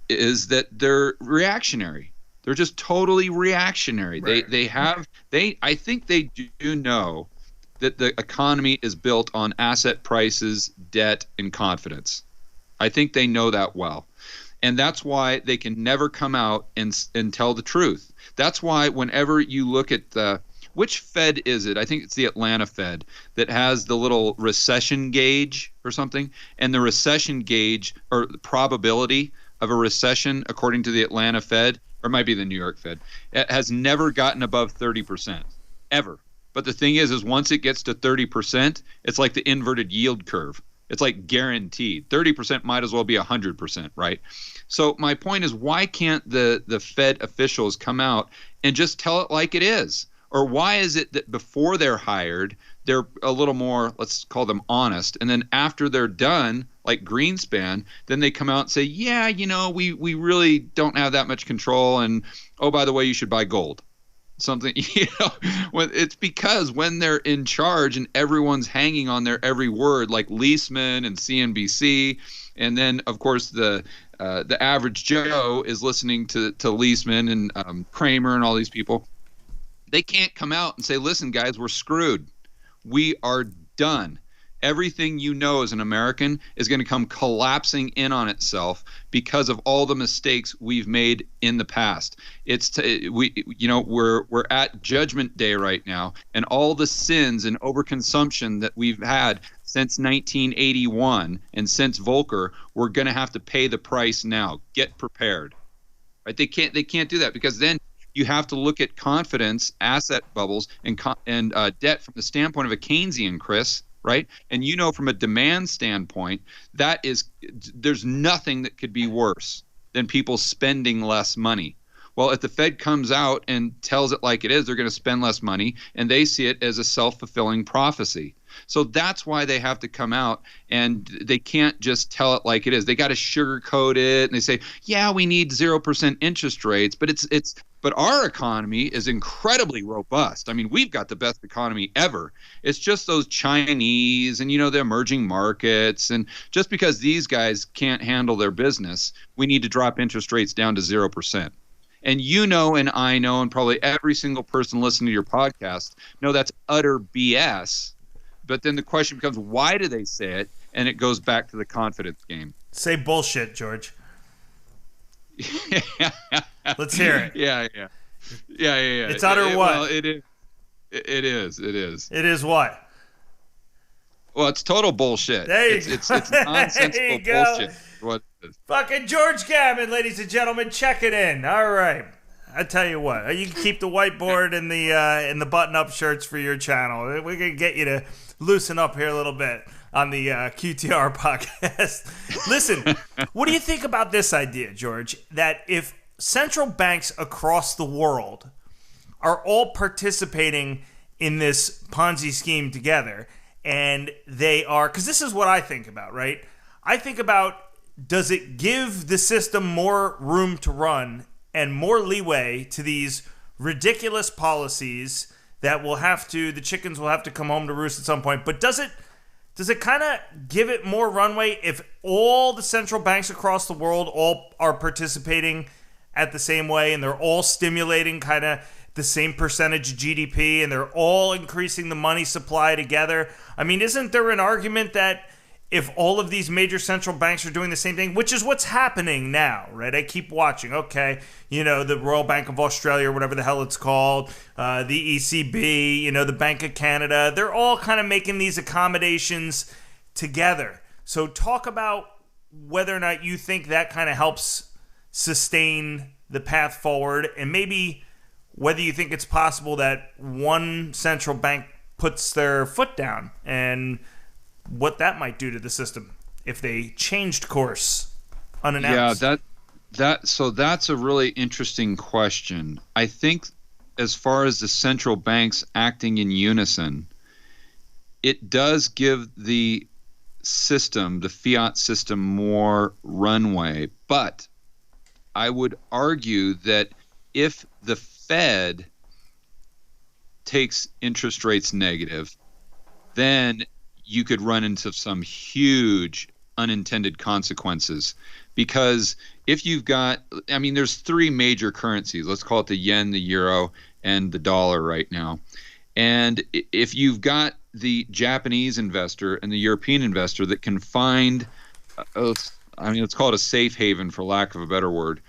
is that they're reactionary. They're just totally reactionary. Right. I think they do know that the economy is built on asset prices, debt, and confidence. I think they know that well. And that's why they can never come out and tell the truth. That's why whenever you look at which Fed is it? I think it's the Atlanta Fed that has the little recession gauge or something. And the recession gauge, or the probability of a recession, according to the Atlanta Fed, or it might be the New York Fed, it has never gotten above 30%, ever. But the thing is once it gets to 30%, it's like the inverted yield curve. It's like guaranteed. 30% might as well be 100%, right? So my point is, why can't the Fed officials come out and just tell it like it is? Or why is it that before they're hired, they're a little more, let's call them honest, and then after they're done, like Greenspan, then they come out and say, yeah, we really don't have that much control, and oh, by the way, you should buy gold. Something, it's because when they're in charge and everyone's hanging on their every word, like Leisman and CNBC, and then of course the average Joe is listening to Leisman and Kramer and all these people. They can't come out and say, listen, guys, we're screwed. We are done. Everything as an American is going to come collapsing in on itself because of all the mistakes we've made in the past. We're at Judgment Day right now, and all the sins and overconsumption that we've had since 1981 and since Volcker, we're going to have to pay the price now. Get prepared. Right? They can't do that, because then you have to look at confidence, asset bubbles, and debt from the standpoint of a Keynesian, Chris. Right. And from a demand standpoint, there's nothing that could be worse than people spending less money. Well, if the Fed comes out and tells it like it is, they're going to spend less money, and they see it as a self-fulfilling prophecy. So that's why they have to come out, and they can't just tell it like it is. They got to sugarcoat it, and they say, yeah, we need 0% interest rates, but our economy is incredibly robust. I mean, we've got the best economy ever. It's just those Chinese and, the emerging markets. And just because these guys can't handle their business, we need to drop interest rates down to 0%. And and I know, and probably every single person listening to your podcast know that's utter BS. But then the question becomes, why do they say it? And it goes back to the confidence game. Say bullshit, George. Let's hear it. Yeah. It's utter what? Well, it is. It is. It is what? Well, it's total bullshit. There you go. It's nonsensical bullshit. What is? Fucking George Gammon, ladies and gentlemen, check it in. All right. I tell you what, you can keep the whiteboard and the button-up shirts for your channel. We're gonna get you to loosen up here a little bit on the QTR podcast. Listen, what do you think about this idea, George, that if central banks across the world are all participating in this Ponzi scheme together, and they are, because this is what I think about, right? I think about, does it give the system more room to run and more leeway to these ridiculous policies that the chickens will have to come home to roost at some point? But does it kind of give it more runway if all the central banks across the world all are participating at the same way, and they're all stimulating kind of the same percentage of GDP, and they're all increasing the money supply together? I mean, isn't there an argument that if all of these major central banks are doing the same thing, which is what's happening now, right? I keep watching. Okay, the Royal Bank of Australia, or whatever the hell it's called, the ECB, the Bank of Canada, they're all kind of making these accommodations together. So talk about whether or not you think that kind of helps sustain the path forward, and maybe whether you think it's possible that one central bank puts their foot down, and what that might do to the system if they changed course unannounced. Yeah, so that's a really interesting question. I think as far as the central banks acting in unison, it does give the system, the fiat system, more runway. But I would argue that if the Fed takes interest rates negative, then you could run into some huge unintended consequences. Because if you've got, there's three major currencies. Let's call it the yen, the euro, and the dollar right now. And if you've got the Japanese investor and the European investor that can find, let's call it a safe haven for lack of a better word,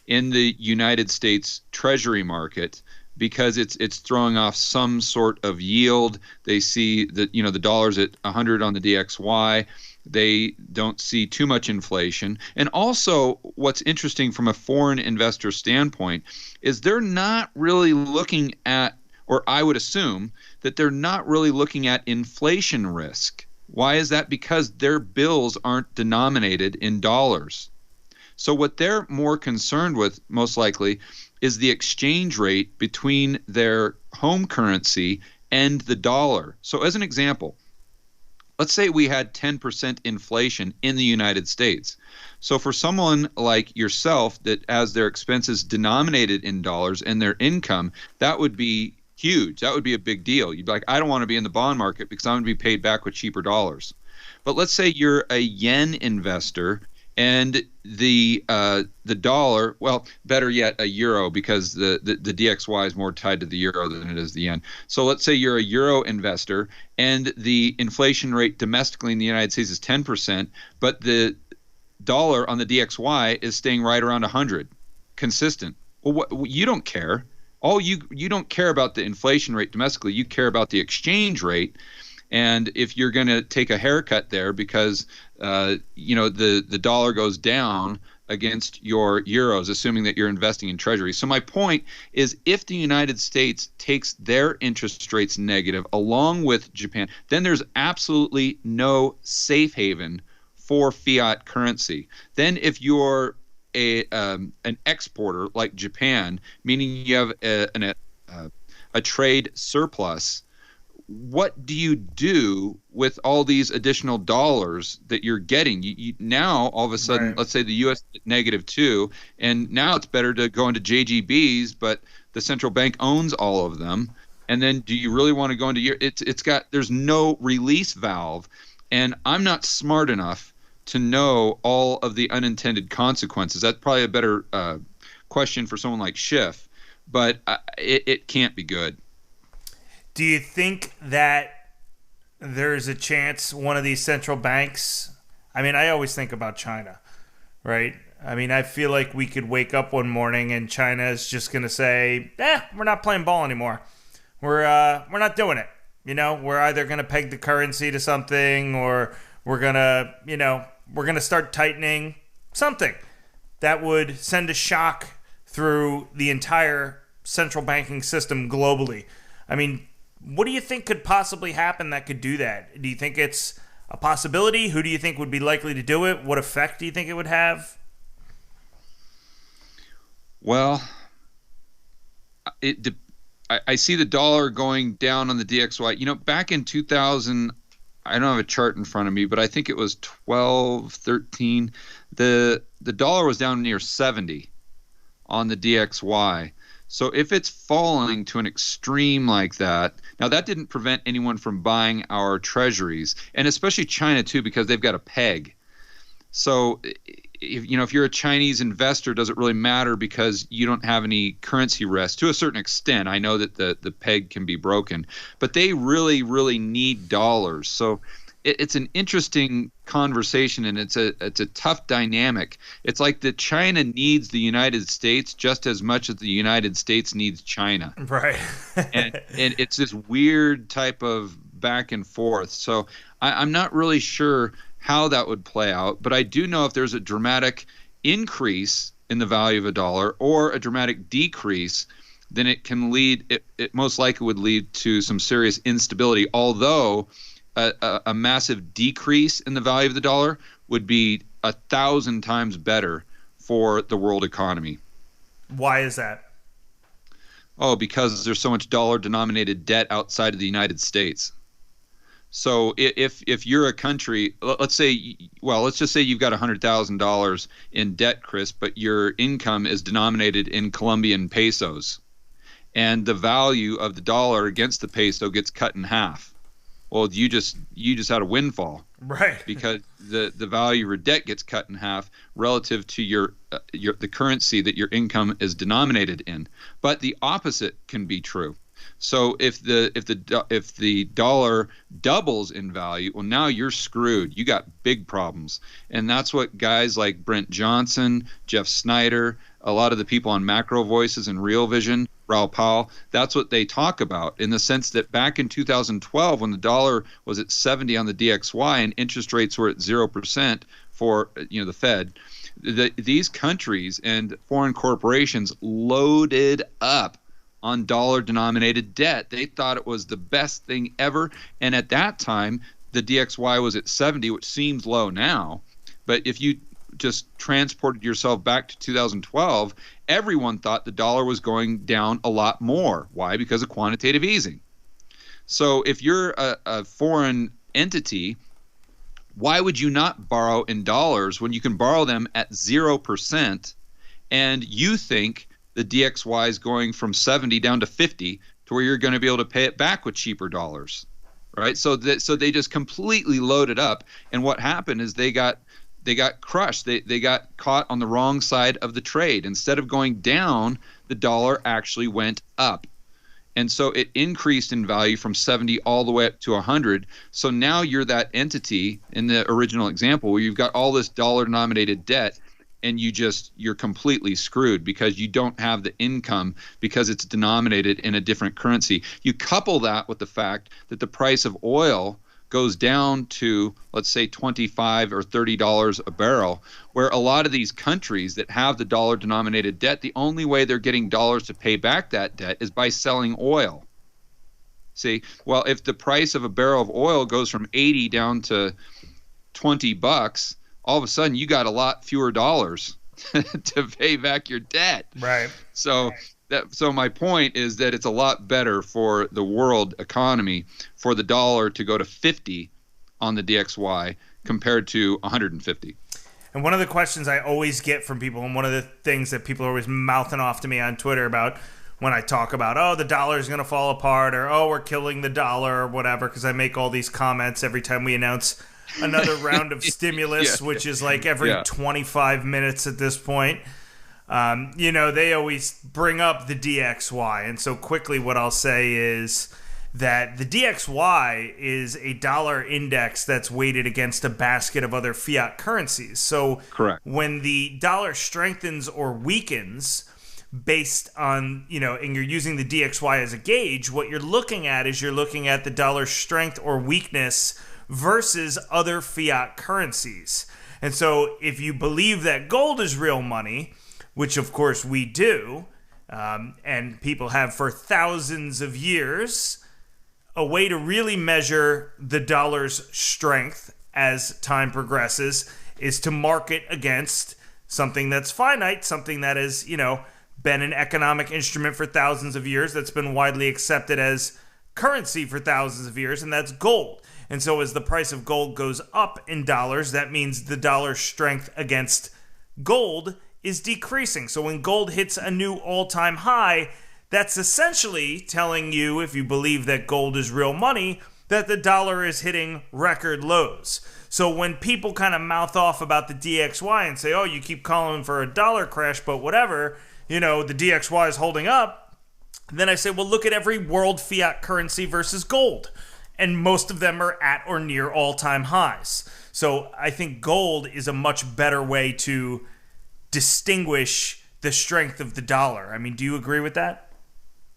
in the United States Treasury market, because it's throwing off some sort of yield. They see that the dollar's at 100 on the DXY, They don't see too much inflation. And also, what's interesting from a foreign investor standpoint is they're not really looking at, or I would assume that they're not really looking at inflation risk. Why is that? Because their bills aren't denominated in dollars. So what they're more concerned with, most likely, is the exchange rate between their home currency and the dollar. So as an example, let's say we had 10% inflation in the United States. So for someone like yourself that has their expenses denominated in dollars and their income, that would be huge. That would be a big deal. You'd be like, I don't want to be in the bond market because I'm going to be paid back with cheaper dollars. But let's say you're a yen investor and the dollar, well, better yet, a euro, because the DXY is more tied to the euro than it is the yen. So let's say you're a euro investor and the inflation rate domestically in the United States is 10%, but the dollar on the DXY is staying right around 100, consistent. Well, you don't care. You don't care about the inflation rate domestically. You care about the exchange rate. And if you're going to take a haircut there because the dollar goes down against your euros, assuming that you're investing in treasuries. So my point is, if the United States takes their interest rates negative along with Japan, then there's absolutely no safe haven for fiat currency. Then if you're an exporter like Japan, meaning you have a trade surplus, what do you do with all these additional dollars that you're getting? You now, all of a sudden, Right. let's say the U.S. is -2, and now it's better to go into JGBs, but the central bank owns all of them. And then do you really want to go into your? There's no release valve, and I'm not smart enough to know all of the unintended consequences. That's probably a better question for someone like Schiff, but it can't be good. Do you think that there's a chance one of these central banks? I mean, I always think about China, right? I mean, I feel like we could wake up one morning and China is just going to say, we're not playing ball anymore. We're not doing it. We're either going to peg the currency to something, or we're going to start tightening something that would send a shock through the entire central banking system globally. I mean, what do you think could possibly happen that could do that? Do you think it's a possibility? Who do you think would be likely to do it? What effect do you think it would have? Well, I see the dollar going down on the DXY. Back in 2000, I don't have a chart in front of me, but I think it was 12, 13. The dollar was down near 70 on the DXY. So if it's falling to an extreme like that, now that didn't prevent anyone from buying our treasuries, and especially China too, because they've got a peg. So if you're a Chinese investor, does it really matter because you don't have any currency risk to a certain extent? I know that the peg can be broken, but they really, really need dollars. So it's an interesting conversation, and it's a tough dynamic. It's like that China needs the United States just as much as the United States needs China. Right. and it's this weird type of back and forth. So I'm not really sure how that would play out, but I do know if there's a dramatic increase in the value of a dollar or a dramatic decrease, then it can lead, it most likely would lead to some serious instability, although a massive decrease in the value of the dollar would be 1,000 times better for the world economy. Why is that? Oh, because there's so much dollar-denominated debt outside of the United States. So if you're a country, let's just say you've got $100,000 in debt, Chris, but your income is denominated in Colombian pesos, and the value of the dollar against the peso gets cut in half. Well, you just had a windfall, right? Because the value of your debt gets cut in half relative to the currency that your income is denominated in. But the opposite can be true. So if the dollar doubles in value, well, now you're screwed. You got big problems, and that's what guys like Brent Johnson, Jeff Snyder, a lot of the people on Macro Voices and Real Vision, Raoul Pal, that's what they talk about, in the sense that back in 2012, when the dollar was at 70 on the DXY and interest rates were at 0% for the Fed, these countries and foreign corporations loaded up on dollar-denominated debt. They thought it was the best thing ever, and at that time, the DXY was at 70, which seems low now, but if you just transported yourself back to 2012, everyone thought the dollar was going down a lot more. Why? Because of quantitative easing. So if you're a foreign entity, why would you not borrow in dollars when you can borrow them at 0% and you think the DXY is going from 70 down to 50 to where you're going to be able to pay it back with cheaper dollars, right? So they just completely loaded up, and what happened is they got crushed. They got caught on the wrong side of the trade. Instead of going down, the dollar actually went up. And so it increased in value from 70 all the way up to 100. So now you're that entity in the original example where you've got all this dollar-denominated debt, and you're completely screwed because you don't have the income because it's denominated in a different currency. You couple that with the fact that the price of oil goes down to, let's say, $25 or $30 a barrel, where a lot of these countries that have the dollar-denominated debt, the only way they're getting dollars to pay back that debt is by selling oil. See, well, if the price of a barrel of oil goes from 80 down to $20, all of a sudden you got a lot fewer dollars to pay back your debt. Right. So my point is that it's a lot better for the world economy for the dollar to go to 50 on the DXY compared to 150. And one of the questions I always get from people, and one of the things that people are always mouthing off to me on Twitter about when I talk about, oh, the dollar is going to fall apart, or, oh, we're killing the dollar, or whatever, because I make all these comments every time we announce another round of stimulus, which is like every 25 minutes at this point. They always bring up the DXY. And so quickly what I'll say is that the DXY is a dollar index that's weighted against a basket of other fiat currencies. So correct. When the dollar strengthens or weakens based on, and you're using the DXY as a gauge, what you're looking at is you're looking at the dollar strength or weakness versus other fiat currencies. And so if you believe that gold is real money, which of course we do, and people have for thousands of years, a way to really measure the dollar's strength as time progresses is to mark it against something that's finite, something that has, been an economic instrument for thousands of years, that's been widely accepted as currency for thousands of years, and that's gold. And so as the price of gold goes up in dollars, that means the dollar's strength against gold is decreasing. So when gold hits a new all-time high, that's essentially telling you, if you believe that gold is real money, that the dollar is hitting record lows. So when people kind of mouth off about the DXY and say, oh, you keep calling for a dollar crash, but whatever, the DXY is holding up, then I say, well, look at every world fiat currency versus gold. And most of them are at or near all-time highs. So I think gold is a much better way to distinguish the strength of the dollar. I mean, do you agree with that?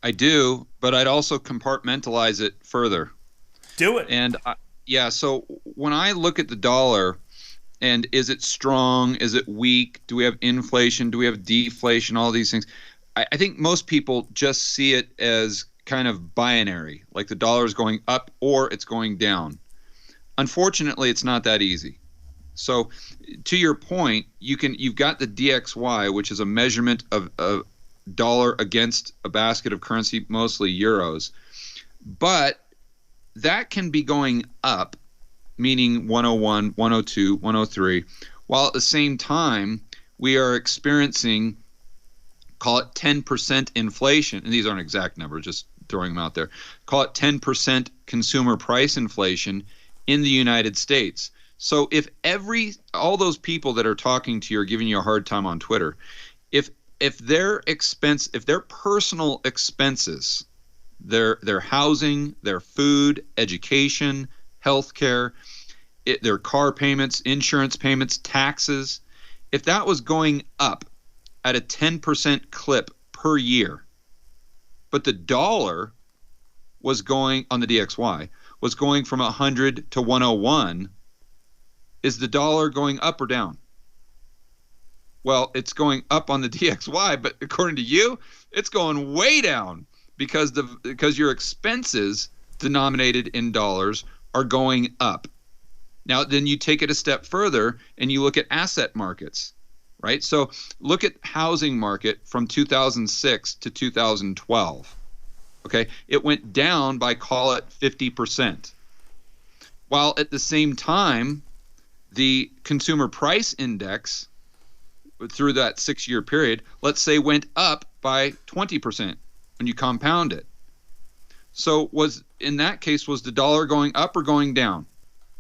I do, but I'd also compartmentalize it further. Do it. And so when I look at the dollar, and is it strong? Is it weak? Do we have inflation? Do we have deflation? All these things. I think most people just see it as kind of binary, like the dollar is going up or it's going down. Unfortunately, it's not that easy. So to your point, you've got the DXY, which is a measurement of a dollar against a basket of currency, mostly euros. But that can be going up, meaning 101, 102, 103, while at the same time we are experiencing, call it 10% inflation. And these aren't exact numbers, just throwing them out there. Call it 10% consumer price inflation in the United States. So if all those people that are talking to you are giving you a hard time on Twitter, if their personal expenses, their housing, their food, education, healthcare, their car payments, insurance payments, taxes, if that was going up at a 10% clip per year, but the dollar was going on the DXY was going from 100 to 101. Is the dollar going up or down? Well, it's going up on the DXY, but according to you, it's going way down because your expenses denominated in dollars are going up. Now, then you take it a step further and you look at asset markets, right? So look at housing market from 2006 to 2012. Okay, it went down by, call it, 50%. While at the same time, the consumer price index through that 6-year period, let's say, went up by 20% when you compound it. So in that case, was the dollar going up or going down?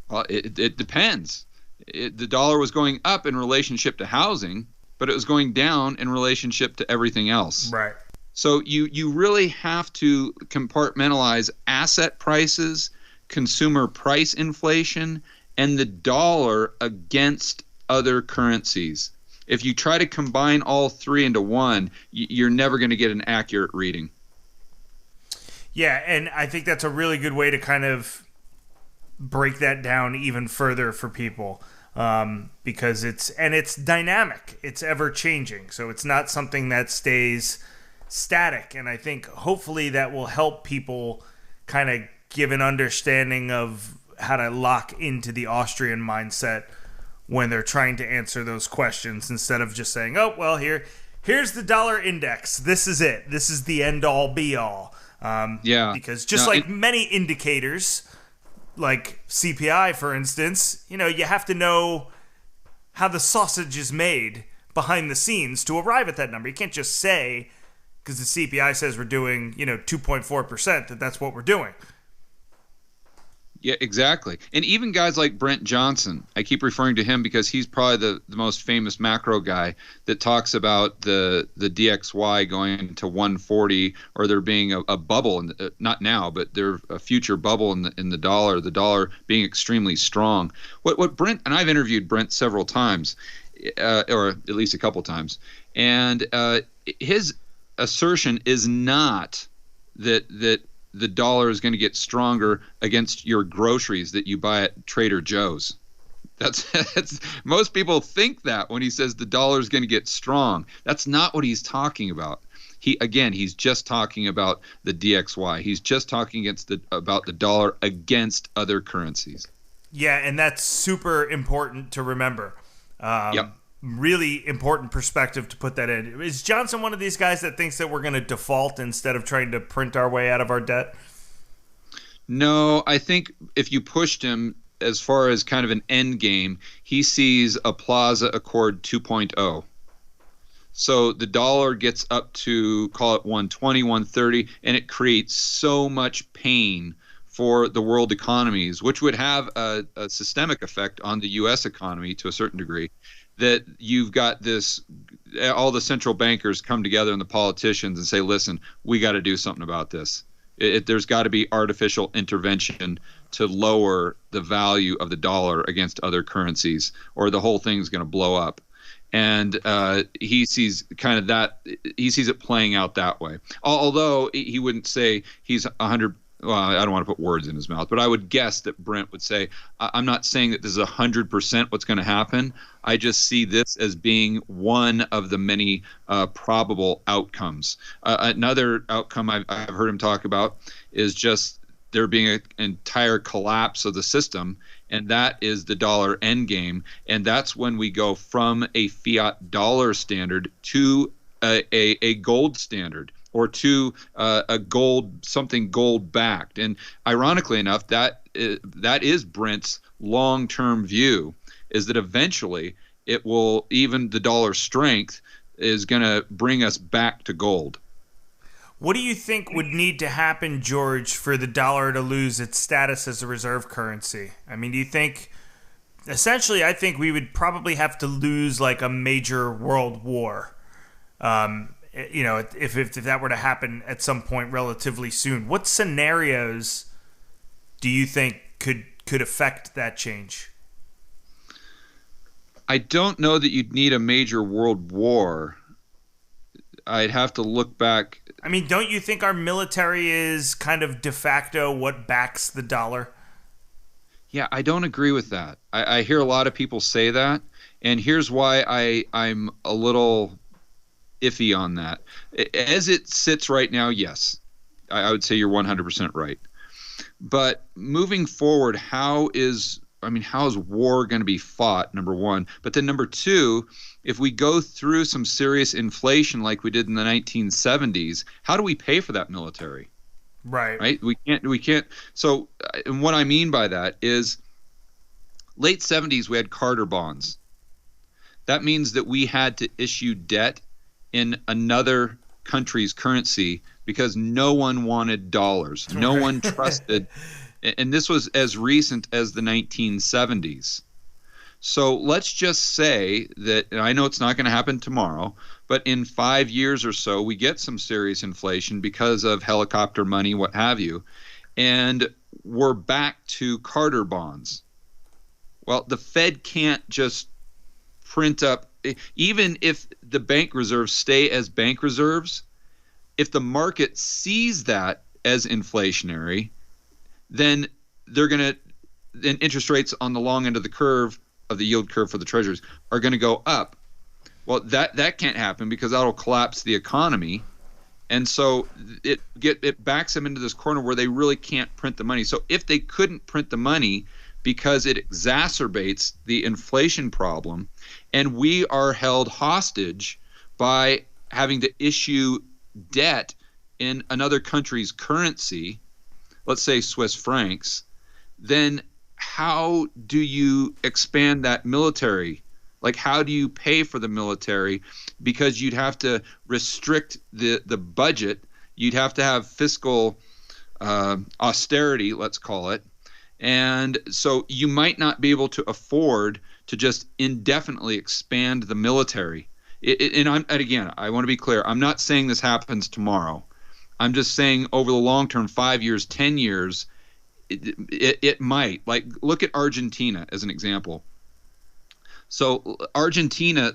Well, it depends. The dollar was going up in relationship to housing, but it was going down in relationship to everything else. Right. So you really have to compartmentalize asset prices, consumer price inflation, and the dollar against other currencies. If you try to combine all three into one, you're never going to get an accurate reading. Yeah, and I think that's a really good way to kind of break that down even further for people, because it's dynamic. It's ever changing. So it's not something that stays static. And I think hopefully that will help people kind of give an understanding of how to lock into the Austrian mindset when they're trying to answer those questions, instead of just saying, oh, well, here's the dollar index. This is it. This is the end all be all. Because just many indicators, like CPI, for instance, you have to know how the sausage is made behind the scenes to arrive at that number. You can't just say, because the CPI says we're doing, 2.4%, that's what we're doing. Yeah, exactly. And even guys like Brent Johnson, I keep referring to him because he's probably the most famous macro guy that talks about the DXY going to 140, or there being a bubble, not now, but there a future bubble in the dollar being extremely strong. What Brent, and I've interviewed Brent several times, or at least a couple times, and his assertion is not that the dollar is going to get stronger against your groceries that you buy at Trader Joe's. That's most people think that when he says the dollar is going to get strong. That's not what he's talking about. He's just talking about the DXY. He's just talking about the dollar against other currencies. Yeah, and that's super important to remember. Yep. Really important perspective to put that in. Is Johnson one of these guys that thinks that we're going to default instead of trying to print our way out of our debt? No, I think if you pushed him as far as kind of an end game, he sees a Plaza Accord 2.0. So the dollar gets up to, call it 120, 130, and it creates so much pain for the world economies, which would have a systemic effect on the U.S. economy to a certain degree, that you've got all the central bankers come together and the politicians and say, listen, we got to do something about this. There's got to be artificial intervention to lower the value of the dollar against other currencies, or the whole thing's going to blow up. And he sees it playing out that way. Although he wouldn't say he's 100. Well, I don't want to put words in his mouth, but I would guess that Brent would say, I'm not saying that this is 100% what's going to happen. I just see this as being one of the many probable outcomes. Another outcome I've heard him talk about is just there being an entire collapse of the system, and that is the dollar endgame. And that's when we go from a fiat dollar standard to a gold standard, or to something gold backed. And ironically enough, that is Brent's long-term view, is that eventually even the dollar strength is going to bring us back to gold. What do you think would need to happen, George, for the dollar to lose its status as a reserve currency? I mean, do you think, essentially, I think we would probably have to lose like a major world war. If that were to happen at some point relatively soon. What scenarios do you think could affect that change? I don't know that you'd need a major world war. I'd have to look back. I mean, don't you think our military is kind of de facto what backs the dollar? Yeah, I don't agree with that. I hear a lot of people say that, and here's why I'm a little iffy on that. As it sits right now, yes, I would say you're 100% right. But moving forward, how is war going to be fought, number one? But then number two, if we go through some serious inflation like we did in the 1970s, how do we pay for that military? Right. Right? We can't. So, and what I mean by that is late 70s, we had Carter bonds. That means that we had to issue debt in another country's currency because no one wanted dollars. No one trusted. And this was as recent as the 1970s. So let's just say that, and I know it's not going to happen tomorrow, but in 5 years or so, we get some serious inflation because of helicopter money, what have you, and we're back to Carter bonds. Well, the Fed can't just print up, even if the bank reserves stay as bank reserves, if the market sees that as inflationary, then then interest rates on the long end of the curve, of the yield curve for the treasuries, are going to go up. Well, that can't happen because that'll collapse the economy. And so it backs them into this corner where they really can't print the money. So if they couldn't print the money because it exacerbates the inflation problem, and we are held hostage by having to issue debt in another country's currency, let's say Swiss francs, then how do you expand that military? Like, how do you pay for the military? Because you'd have to restrict the budget. You'd have to have fiscal austerity, let's call it. And so you might not be able to afford to just indefinitely expand the military. And again, I want to be clear. I'm not saying this happens tomorrow. I'm just saying over the long term, 5 years, 10 years, it might. Like, look at Argentina as an example. So Argentina,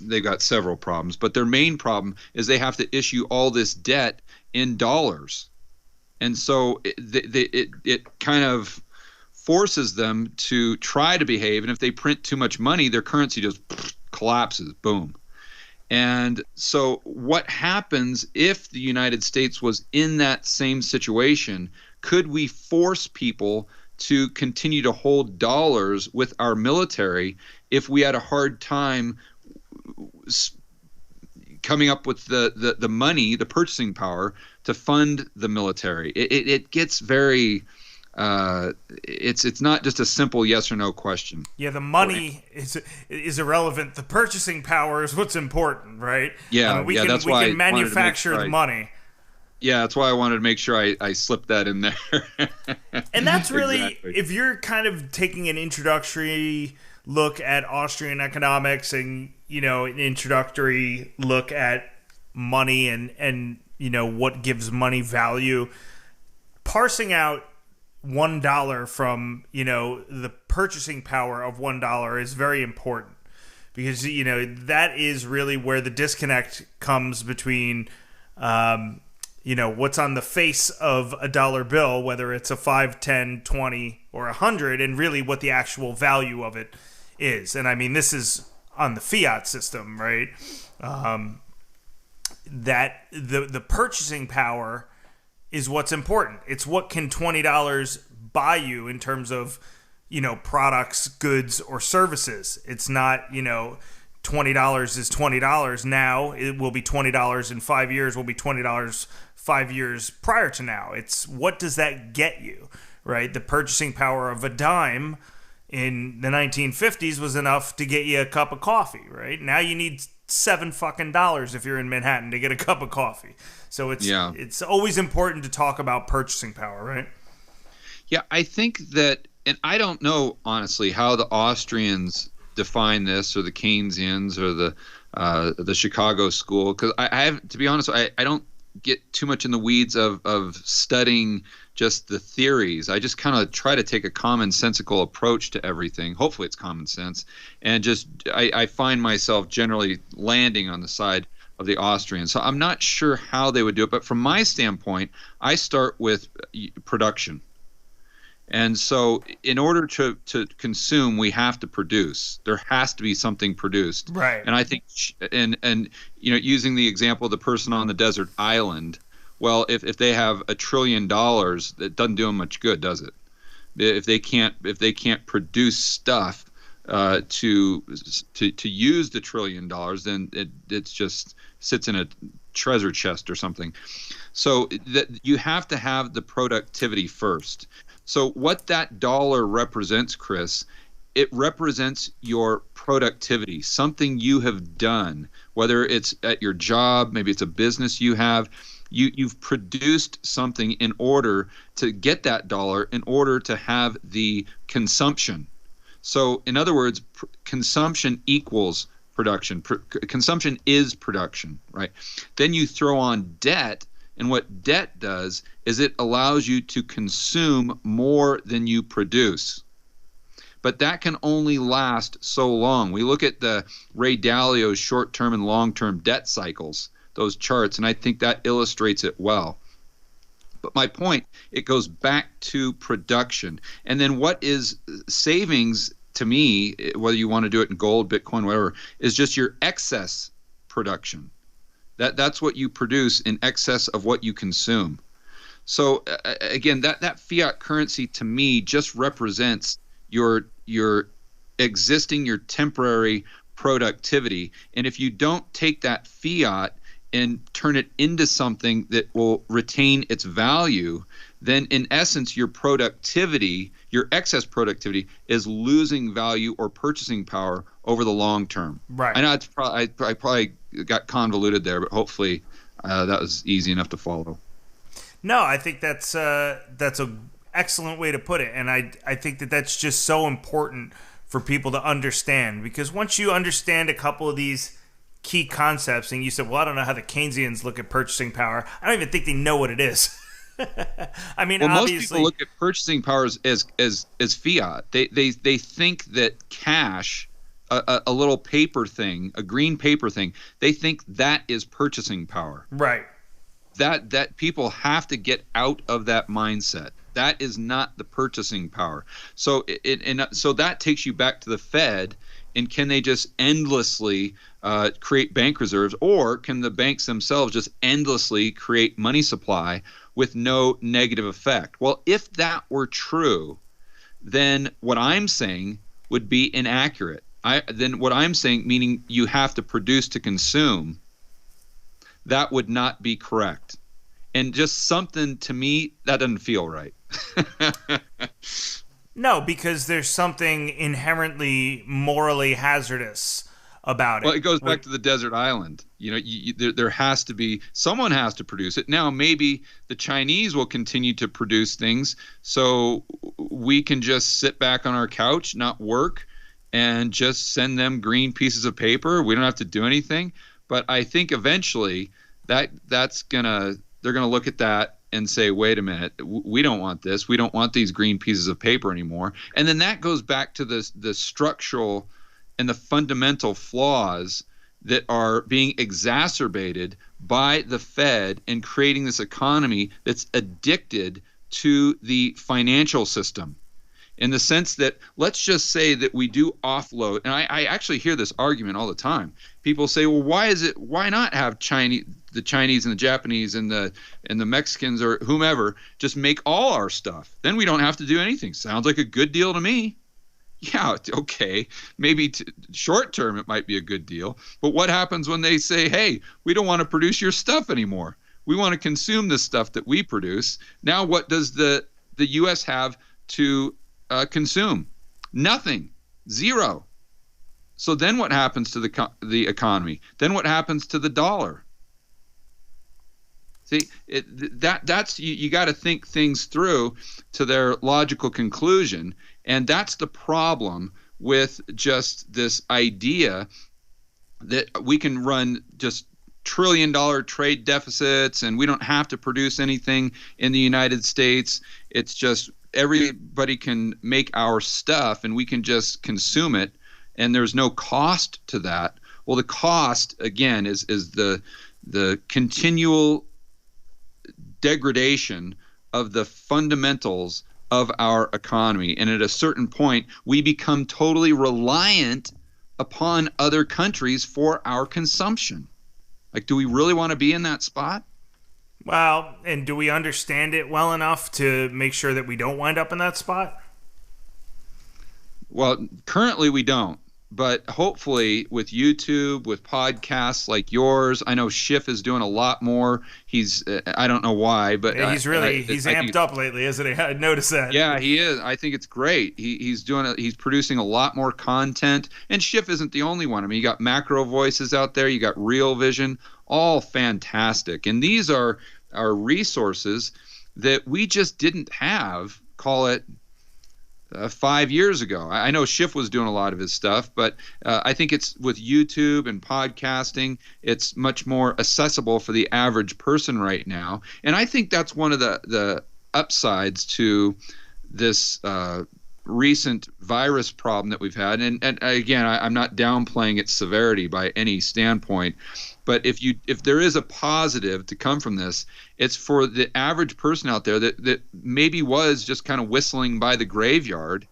they've got several problems, but their main problem is they have to issue all this debt in dollars. And so it kind of forces them to try to behave. And if they print too much money, their currency just collapses, boom. And so what happens if the United States was in that same situation? Could we force people to continue to hold dollars with our military if we had a hard time coming up with the money, the purchasing power to fund the military? It gets very it's not just a simple yes or no question. Yeah, the money is irrelevant. The purchasing power is what's important, right? Yeah, we can manufacture the money. Yeah, that's why I wanted to make sure I slipped that in there. And that's really, exactly. If you're kind of taking an introductory look at Austrian economics and, an introductory look at money and what gives money value, parsing out $1 from, the purchasing power of $1 is very important because, that is really where the disconnect comes between, what's on the face of a dollar bill, whether it's a 5, 10, 20, or 100, and really what the actual value of it is. And I mean, this is on the fiat system, right? That the purchasing power is what's important. It's what can $20 buy you in terms of, products, goods, or services. It's not, $20 is $20 now. It will be $20 in 5 years. Will be $20 5 years prior to now. It's what does that get you, right? The purchasing power of a dime in the 1950s was enough to get you a cup of coffee, right? Now you need $7 if you're in Manhattan to get a cup of coffee. So it's always important to talk about purchasing power, right? Yeah, I think that, and I don't know honestly how the Austrians define this, or the Keynesians, or the Chicago school, because I have to be honest, I don't get too much in the weeds of studying just the theories. I just kind of try to take a commonsensical approach to everything. Hopefully it's common sense, and just I find myself generally landing on the side of the Austrians. So I'm not sure how they would do it, but from my standpoint, I start with production. And so in order to consume, we have to produce. There has to be something produced. Right. And I think, and using the example of the person on the desert island, well, if they have $1 trillion, that doesn't do them much good, does it? If they can't produce stuff to use the $1 trillion, then it's just sits in a treasure chest or something. So that you have to have the productivity first. So what that dollar represents, Chris, it represents your productivity, something you have done, whether it's at your job, maybe it's a business you have. You've produced something in order to get that dollar, in order to have the consumption. So in other words, consumption equals production. Consumption is production, right? Then you throw on debt, and what debt does is it allows you to consume more than you produce. But that can only last so long. We look at the Ray Dalio's short-term and long-term debt cycles, those charts, and I think that illustrates it well. But my point, it goes back to production. And then what is savings to me, whether you want to do it in gold, Bitcoin, whatever, is just your excess production. That's what you produce in excess of what you consume. So again, that fiat currency to me just represents your existing, your temporary productivity. And if you don't take that fiat and turn it into something that will retain its value, then in essence, your productivity, your excess productivity, is losing value or purchasing power over the long term. Right. I know I probably got convoluted there, but hopefully that was easy enough to follow. No, I think that's a excellent way to put it, and I think that's just so important for people to understand, because once you understand a couple of these key concepts, and you said, well, I don't know how the Keynesians look at purchasing power. I don't even think they know what it is. I mean, well, obviously, most people look at purchasing powers as fiat. They think that cash, a little paper thing, a green paper thing, they think that is purchasing power. Right. That people have to get out of that mindset. That is not the purchasing power. So so that takes you back to the Fed. And can they just endlessly create bank reserves, or can the banks themselves just endlessly create money supply with no negative effect? Well, if that were true, then what I'm saying would be inaccurate. Then what I'm saying, meaning you have to produce to consume, that would not be correct. And just something to me, that doesn't feel right. No, because there's something inherently morally hazardous about it. Well, it goes back to the desert island. There has to be, someone has to produce it. Now, maybe the Chinese will continue to produce things, so we can just sit back on our couch, not work, and just send them green pieces of paper. We don't have to do anything. But I think eventually they're gonna look at that and say, wait a minute, we don't want this. We don't want these green pieces of paper anymore. And then that goes back to the structural and the fundamental flaws that are being exacerbated by the Fed in creating this economy that's addicted to the financial system. In the sense that, let's just say that we do offload, and I actually hear this argument all the time. People say, well, why not have the Chinese and the Japanese and the Mexicans or whomever just make all our stuff? Then we don't have to do anything. Sounds like a good deal to me. Yeah, okay. Maybe short term it might be a good deal. But what happens when they say, hey, we don't want to produce your stuff anymore. We want to consume the stuff that we produce. Now what does the U.S. have to consume? Nothing. Zero. So then what happens to the economy? Then what happens to the dollar? See, that's you got to think things through to their logical conclusion, and that's the problem with just this idea that we can run just trillion-dollar trade deficits and we don't have to produce anything in the United States. It's just everybody can make our stuff and we can just consume it, and there's no cost to that. Well, the cost, again, is the continual degradation of the fundamentals of our economy. And at a certain point, we become totally reliant upon other countries for our consumption. Like, do we really want to be in that spot? Well, and do we understand it well enough to make sure that we don't wind up in that spot? Well, currently we don't. But hopefully with YouTube, with podcasts like yours, I know Schiff is doing a lot more. He's, I don't know why, but yeah, he's amped up lately, isn't he? I noticed that. Yeah, he is. I think it's great. He's producing a lot more content. And Schiff isn't the only one. I mean, you got Macro Voices out there. You got Real Vision, all fantastic. And these are resources that we just didn't have, call it, 5 years ago. I know Schiff was doing a lot of his stuff, but I think it's with YouTube and podcasting, it's much more accessible for the average person right now. And I think that's one of the upsides to this recent virus problem that we've had. And again, I'm not downplaying its severity by any standpoint, but if there is a positive to come from this, it's for the average person out there that maybe was just kind of whistling by the graveyard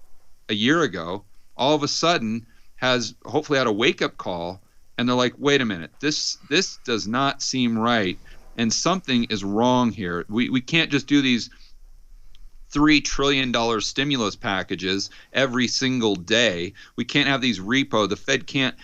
a year ago, all of a sudden has hopefully had a wake-up call, and they're like, wait a minute, this does not seem right, and something is wrong here. We can't just do these $3 trillion stimulus packages every single day. We can't have these repo. The Fed can't.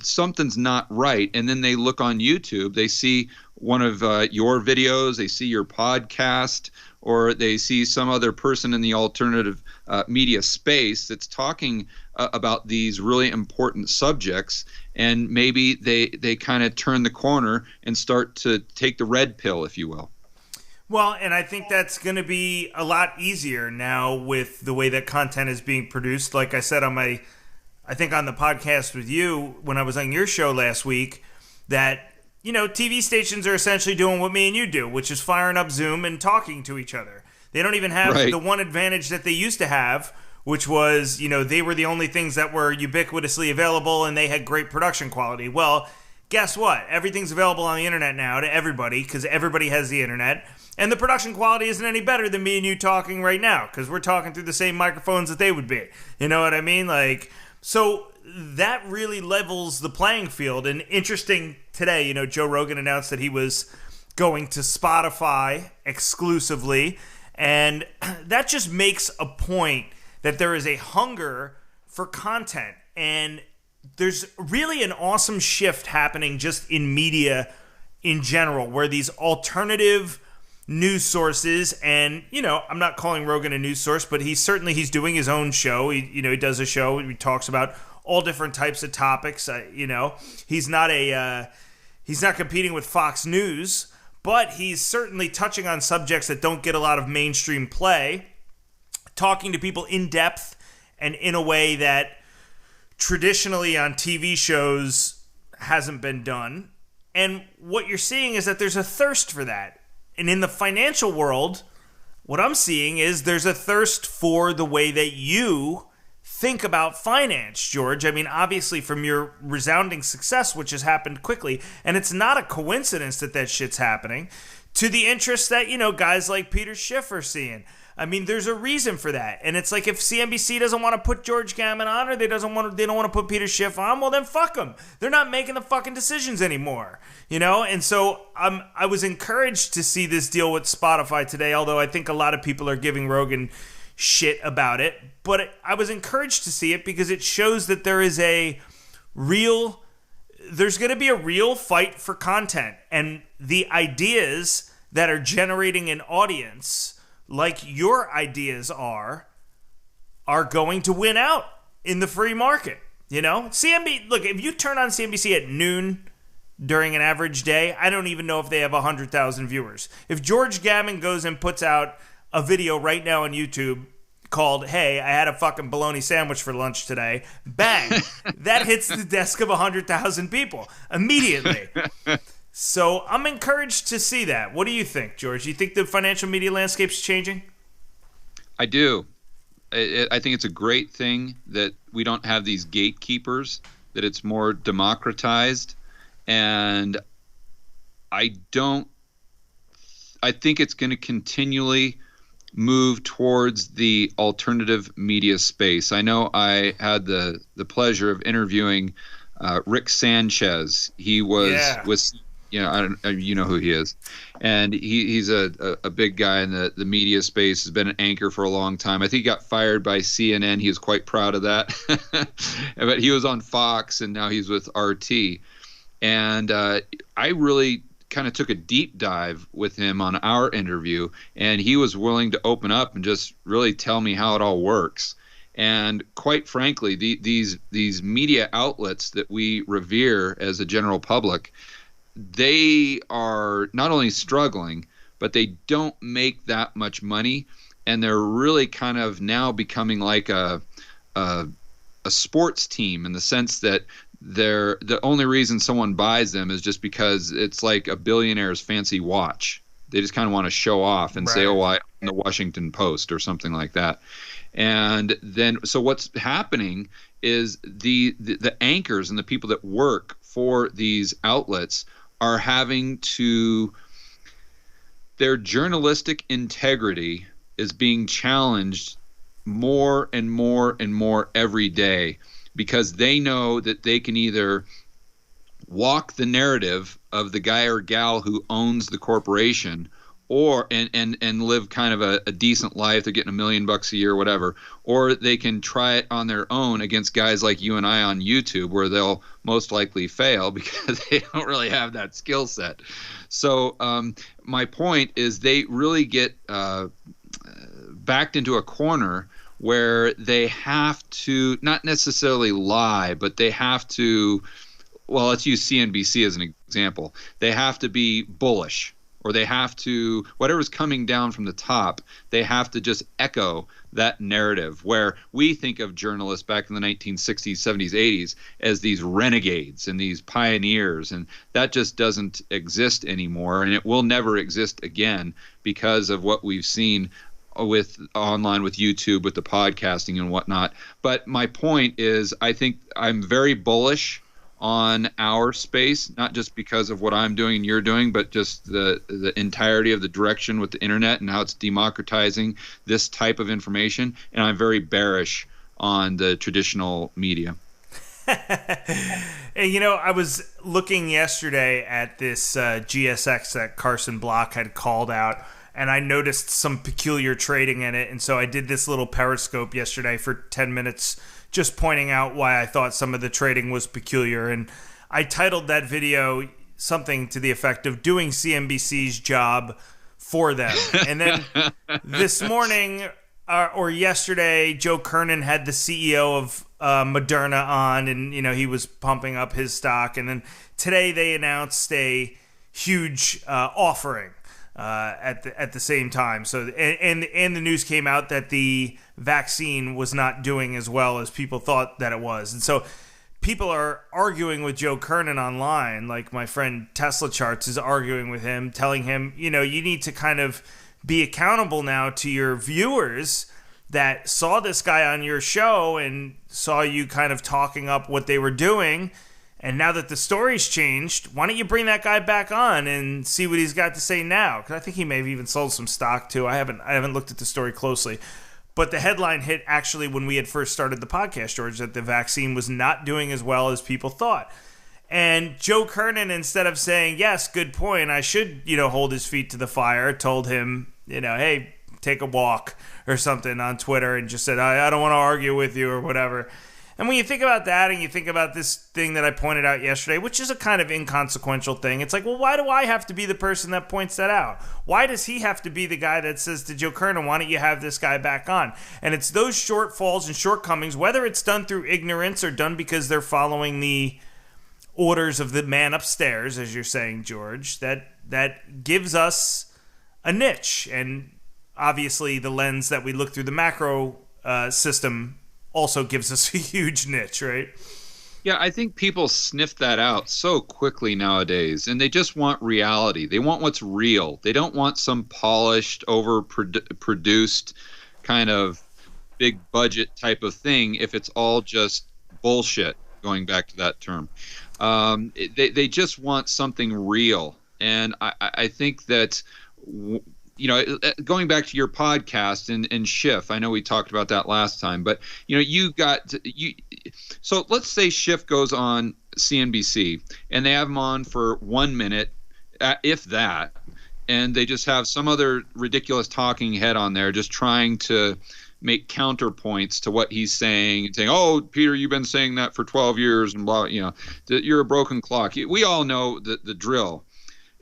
Something's not right. And then they look on YouTube. They see one of your videos. They see your podcast, or they see some other person in the alternative media space that's talking about these really important subjects. And maybe they kind of turn the corner and start to take the red pill, if you will. Well, and I think that's going to be a lot easier now with the way that content is being produced. Like I said I think on the podcast with you when I was on your show last week, that, TV stations are essentially doing what me and you do, which is firing up Zoom and talking to each other. They don't even have the one advantage that they used to have, which was, they were the only things that were ubiquitously available and they had great production quality. Well, guess what? Everything's available on the internet now to everybody because everybody has the internet. And the production quality isn't any better than me and you talking right now because we're talking through the same microphones that they would be. You know what I mean? So that really levels the playing field. And interesting today, Joe Rogan announced that he was going to Spotify exclusively. And that just makes a point that there is a hunger for content. And there's really an awesome shift happening just in media in general, where these alternative news sources, and I'm not calling Rogan a news source, but he's doing his own show. He does a show. He talks about all different types of topics. He's not competing with Fox News, but he's certainly touching on subjects that don't get a lot of mainstream play, talking to people in depth and in a way that traditionally on TV shows hasn't been done. And what you're seeing is that there's a thirst for that. And in the financial world, what I'm seeing is there's a thirst for the way that you think about finance, George. I mean, obviously from your resounding success, which has happened quickly, and it's not a coincidence that shit's happening, to the interest that, guys like Peter Schiff are seeing. I mean, there's a reason for that. And it's like if CNBC doesn't want to put George Gammon on, or they don't want to put Peter Schiff on, well then fuck them. They're not making the fucking decisions anymore. And so I was encouraged to see this deal with Spotify today, although I think a lot of people are giving Rogan shit about it. But I was encouraged to see it because it shows that there's going to be a real fight for content, and the ideas that are generating an audience, like your ideas are going to win out in the free market. Look, if you turn on CNBC at noon during an average day, I don't even know if they have 100,000 viewers. If George Gammon goes and puts out a video right now on YouTube called, "Hey, I had a fucking bologna sandwich for lunch today," bang, that hits the desk of 100,000 people immediately. So I'm encouraged to see that. What do you think, George? Do you think the financial media landscape's changing? I do. I think it's a great thing that we don't have these gatekeepers that it's more democratized, and I don't. I think it's going to continually move towards the alternative media space. I know I had the pleasure of interviewing Rick Sanchez. He Yeah. was I don't you know who he is, and he's a big guy in the media space. Has been an anchor for a long time. I think he got fired by CNN. He was quite proud of that, but he was on Fox and now he's with RT. And I really kind of took a deep dive with him on our interview, and he was willing to open up and just really tell me how it all works. And quite frankly, these media outlets that we revere as a general public, they are not only struggling, but they don't make that much money, and they're really kind of now becoming like a sports team, in the sense that the only reason someone buys them is just because it's like a billionaire's fancy watch. They just kind of want to show off and say, "Oh, I own the Washington Post" or something like that. And then, so what's happening is the anchors and the people that work for these outlets are having to, their journalistic integrity is being challenged more and more and more every day, because they know that they can either walk the narrative of the guy or gal who owns the corporation, or and live kind of a decent life. They're getting $1 million a year or whatever, or they can try it on their own against guys like you and I on YouTube, where they'll most likely fail because they don't really have that skill set. So my point is, they really get backed into a corner where they have to not necessarily lie, but they have to, well, let's use CNBC as an example. They have to be bullish, or they have to, whatever's coming down from the top, they have to just echo that narrative, where we think of journalists back in the 1960s, 70s, 80s as these renegades and these pioneers, and that just doesn't exist anymore, and it will never exist again because of what we've seen with online, with YouTube, with the podcasting and whatnot. But my point is, I think I'm very bullish on our space, not just because of what I'm doing and you're doing, but just the entirety of the direction with the internet and how it's democratizing this type of information. And I'm very bearish on the traditional media. And, you know, I was looking yesterday at this GSX that Carson Block had called out, and I noticed some peculiar trading in it. And so I did this little Periscope yesterday for 10 minutes, just pointing out why I thought some of the trading was peculiar. And I titled that video something to the effect of "Doing CNBC's Job for Them." And then this morning or yesterday, Joe Kernan had the CEO of Moderna on, and, you know, he was pumping up his stock. And then today they announced a huge offering at the same time. So and the news came out that the vaccine was not doing as well as people thought that it was. And so people are arguing with Joe Kernan online, like my friend Tesla Charts is arguing with him, telling him, you know, you need to kind of be accountable now to your viewers that saw this guy on your show and saw you kind of talking up what they were doing. And now that the story's changed, why don't you bring that guy back on and see what he's got to say now? Because I think he may have even sold some stock too. I haven't looked at the story closely. But the headline hit actually when we had first started the podcast, George, that the vaccine was not doing as well as people thought. And Joe Kernan, instead of saying, yes, good point, I should, you know, hold his feet to the fire, told him, you know, hey, take a walk or something on Twitter, and just said, I don't want to argue with you or whatever. And when you think about that, and you think about this thing that I pointed out yesterday, which is a kind of inconsequential thing, it's like, well, why do I have to be the person that points that out? Why does he have to be the guy that says to Joe Kernan, why don't you have this guy back on? And it's those shortfalls and shortcomings, whether it's done through ignorance or done because they're following the orders of the man upstairs, as you're saying, George, that gives us a niche. And obviously the lens that we look through the macro system also gives us a huge niche, right? Yeah, I think people sniff that out so quickly nowadays, and they just want reality. They want what's real. They don't want some polished, overproduced kind of big budget type of thing if it's all just bullshit. going back to that term. They just want something real. And I think that, going back to your podcast and Schiff, I know we talked about that last time, but so let's say Schiff goes on CNBC and they have him on for 1 minute, if that, and they just have some other ridiculous talking head on there just trying to make counterpoints to what he's saying and saying, "Oh, Peter, you've been saying that for 12 years and blah, you're a broken clock." We all know the drill.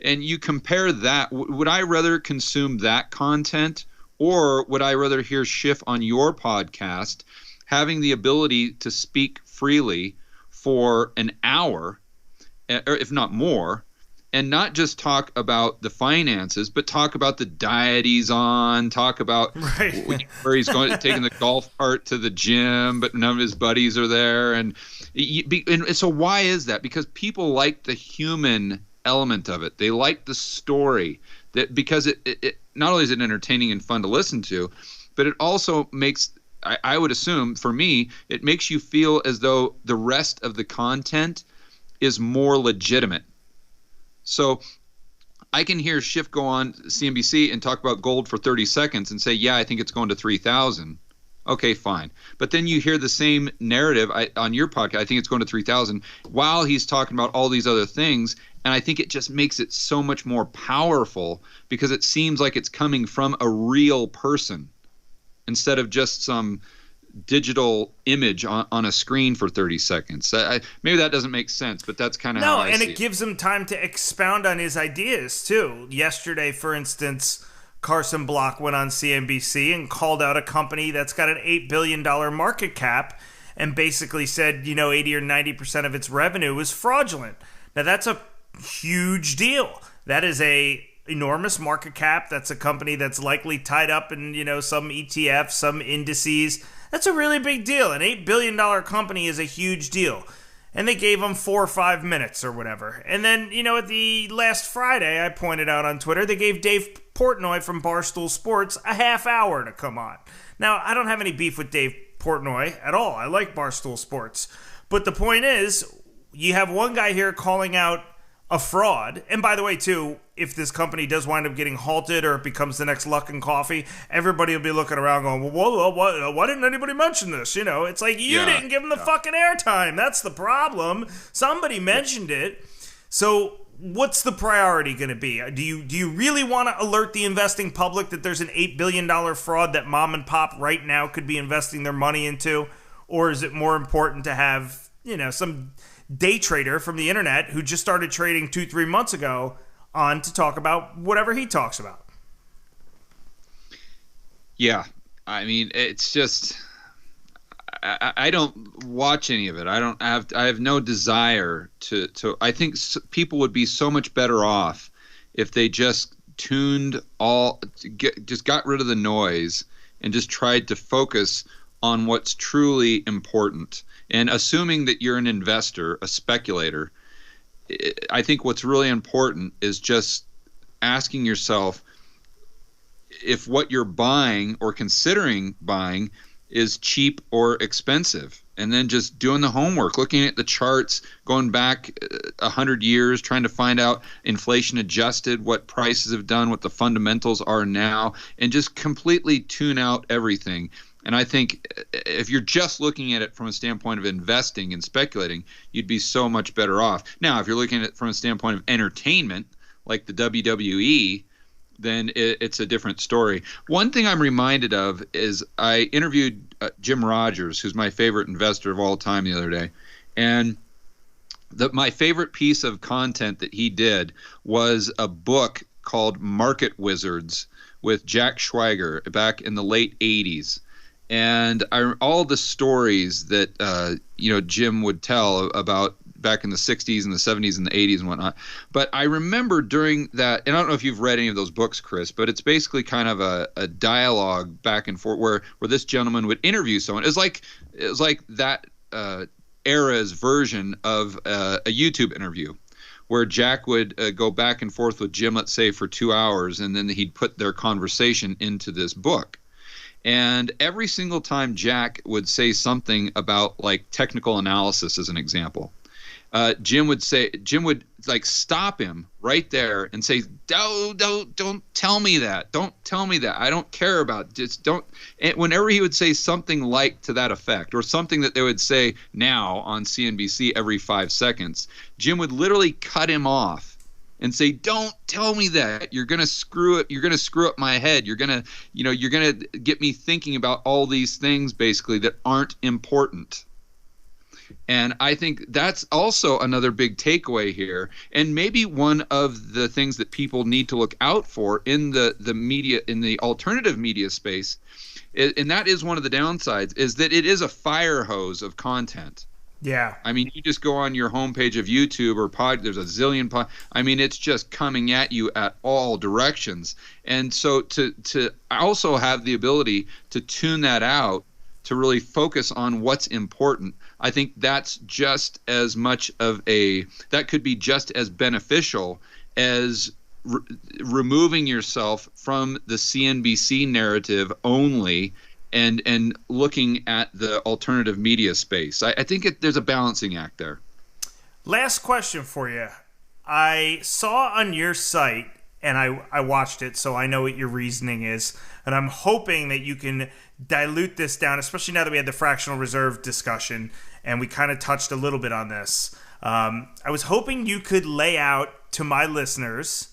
And you compare that, would I rather consume that content, or would I rather hear Schiff on your podcast having the ability to speak freely for an hour, or if not more, and not just talk about the finances, but talk about the diet he's on, talk about where he's going, taking the golf cart to the gym, but none of his buddies are there. And so why is that? Because people like the human element of it. They like the story, that because it not only is it entertaining and fun to listen to, but it also makes, I would assume, for me, it makes you feel as though the rest of the content is more legitimate. So I can hear Schiff go on CNBC and talk about gold for 30 seconds and say, yeah, I think it's going to 3,000. Okay, fine. But then you hear the same narrative on your podcast, I think it's going to 3,000, while he's talking about all these other things. And I think it just makes it so much more powerful because it seems like it's coming from a real person instead of just some digital image on a screen for 30 seconds. Maybe that doesn't make sense, but that's kind of how I see it. No, and it gives him time to expound on his ideas, too. Yesterday, for instance, Carson Block went on CNBC and called out a company that's got an $8 billion market cap and basically said, 80 or 90% of its revenue was fraudulent. Now, that's a huge deal. That is a enormous market cap. That's a company that's likely tied up in, some ETFs, some indices. That's a really big deal. An $8 billion company is a huge deal. And they gave him 4 or 5 minutes or whatever. And then, at the last Friday, I pointed out on Twitter, they gave Dave Portnoy from Barstool Sports a half hour to come on. Now, I don't have any beef with Dave Portnoy at all. I like Barstool Sports. But the point is, you have one guy here calling out a fraud. And by the way, too, if this company does wind up getting halted or it becomes the next Luckin Coffee, everybody will be looking around going, well, why didn't anybody mention this? It's like, you didn't give them the fucking airtime. That's the problem. Somebody mentioned it. So what's the priority going to be? Do you really want to alert the investing public that there's an $8 billion fraud that mom and pop right now could be investing their money into? Or is it more important to have, some day trader from the internet who just started trading 2-3 months ago on to talk about whatever he talks about? Yeah. I mean, it's just, I don't watch any of it. I have no desire to, I think people would be so much better off if they just just got rid of the noise and just tried to focus on what's truly important. And assuming that you're an investor, a speculator, I think what's really important is just asking yourself if what you're buying or considering buying is cheap or expensive. And then just doing the homework, looking at the charts, going back 100 years, trying to find out inflation adjusted, what prices have done, what the fundamentals are now, and just completely tune out everything. And I think if you're just looking at it from a standpoint of investing and speculating, you'd be so much better off. Now, if you're looking at it from a standpoint of entertainment, like the WWE, then it's a different story. One thing I'm reminded of is I interviewed Jim Rogers, who's my favorite investor of all time, the other day. And my favorite piece of content that he did was a book called Market Wizards with Jack Schwager back in the late 80s. And all the stories that Jim would tell about back in the 60s and the 70s and the 80s and whatnot. But I remember during that, and I don't know if you've read any of those books, Chris, but it's basically kind of a dialogue back and forth where this gentleman would interview someone. It was like that era's version of a YouTube interview, where Jack would go back and forth with Jim, let's say, for 2 hours, and then he'd put their conversation into this book. And every single time Jack would say something about like technical analysis, as an example, Jim would like stop him right there and say, don't tell me that. Don't tell me that. I don't care about it. Just don't. And whenever he would say something like to that effect, or something that they would say now on CNBC every 5 seconds, Jim would literally cut him off and say, don't tell me that. You're going to screw it. You're going to screw up my head. You're going to get me thinking about all these things basically that aren't important. And I think that's also another big takeaway here, and maybe one of the things that people need to look out for in the media, in the alternative media space, and that is one of the downsides, is that it is a fire hose of content. Yeah. I mean, you just go on your homepage of YouTube or there's a zillion I mean, it's just coming at you at all directions. And so to also have the ability to tune that out, to really focus on what's important, I think that's just as much of that could be just as beneficial as removing yourself from the CNBC narrative only and looking at the alternative media space. I think there's a balancing act there. Last question for you. I saw on your site, and I watched it, so I know what your reasoning is, and I'm hoping that you can dilute this down, especially now that we had the fractional reserve discussion, and we kind of touched a little bit on this. I was hoping you could lay out to my listeners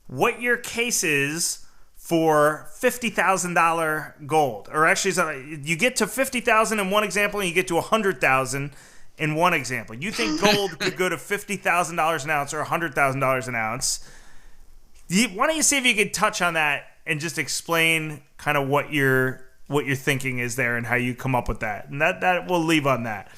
what your case is for $50,000 gold. Or actually, you get to $50,000 in one example, and you get to $100,000 in one example. You think gold could go to $50,000 an ounce or $100,000 an ounce. Why don't you see if you could touch on that and just explain kind of what your thinking is there and how you come up with that. And that we'll leave on that.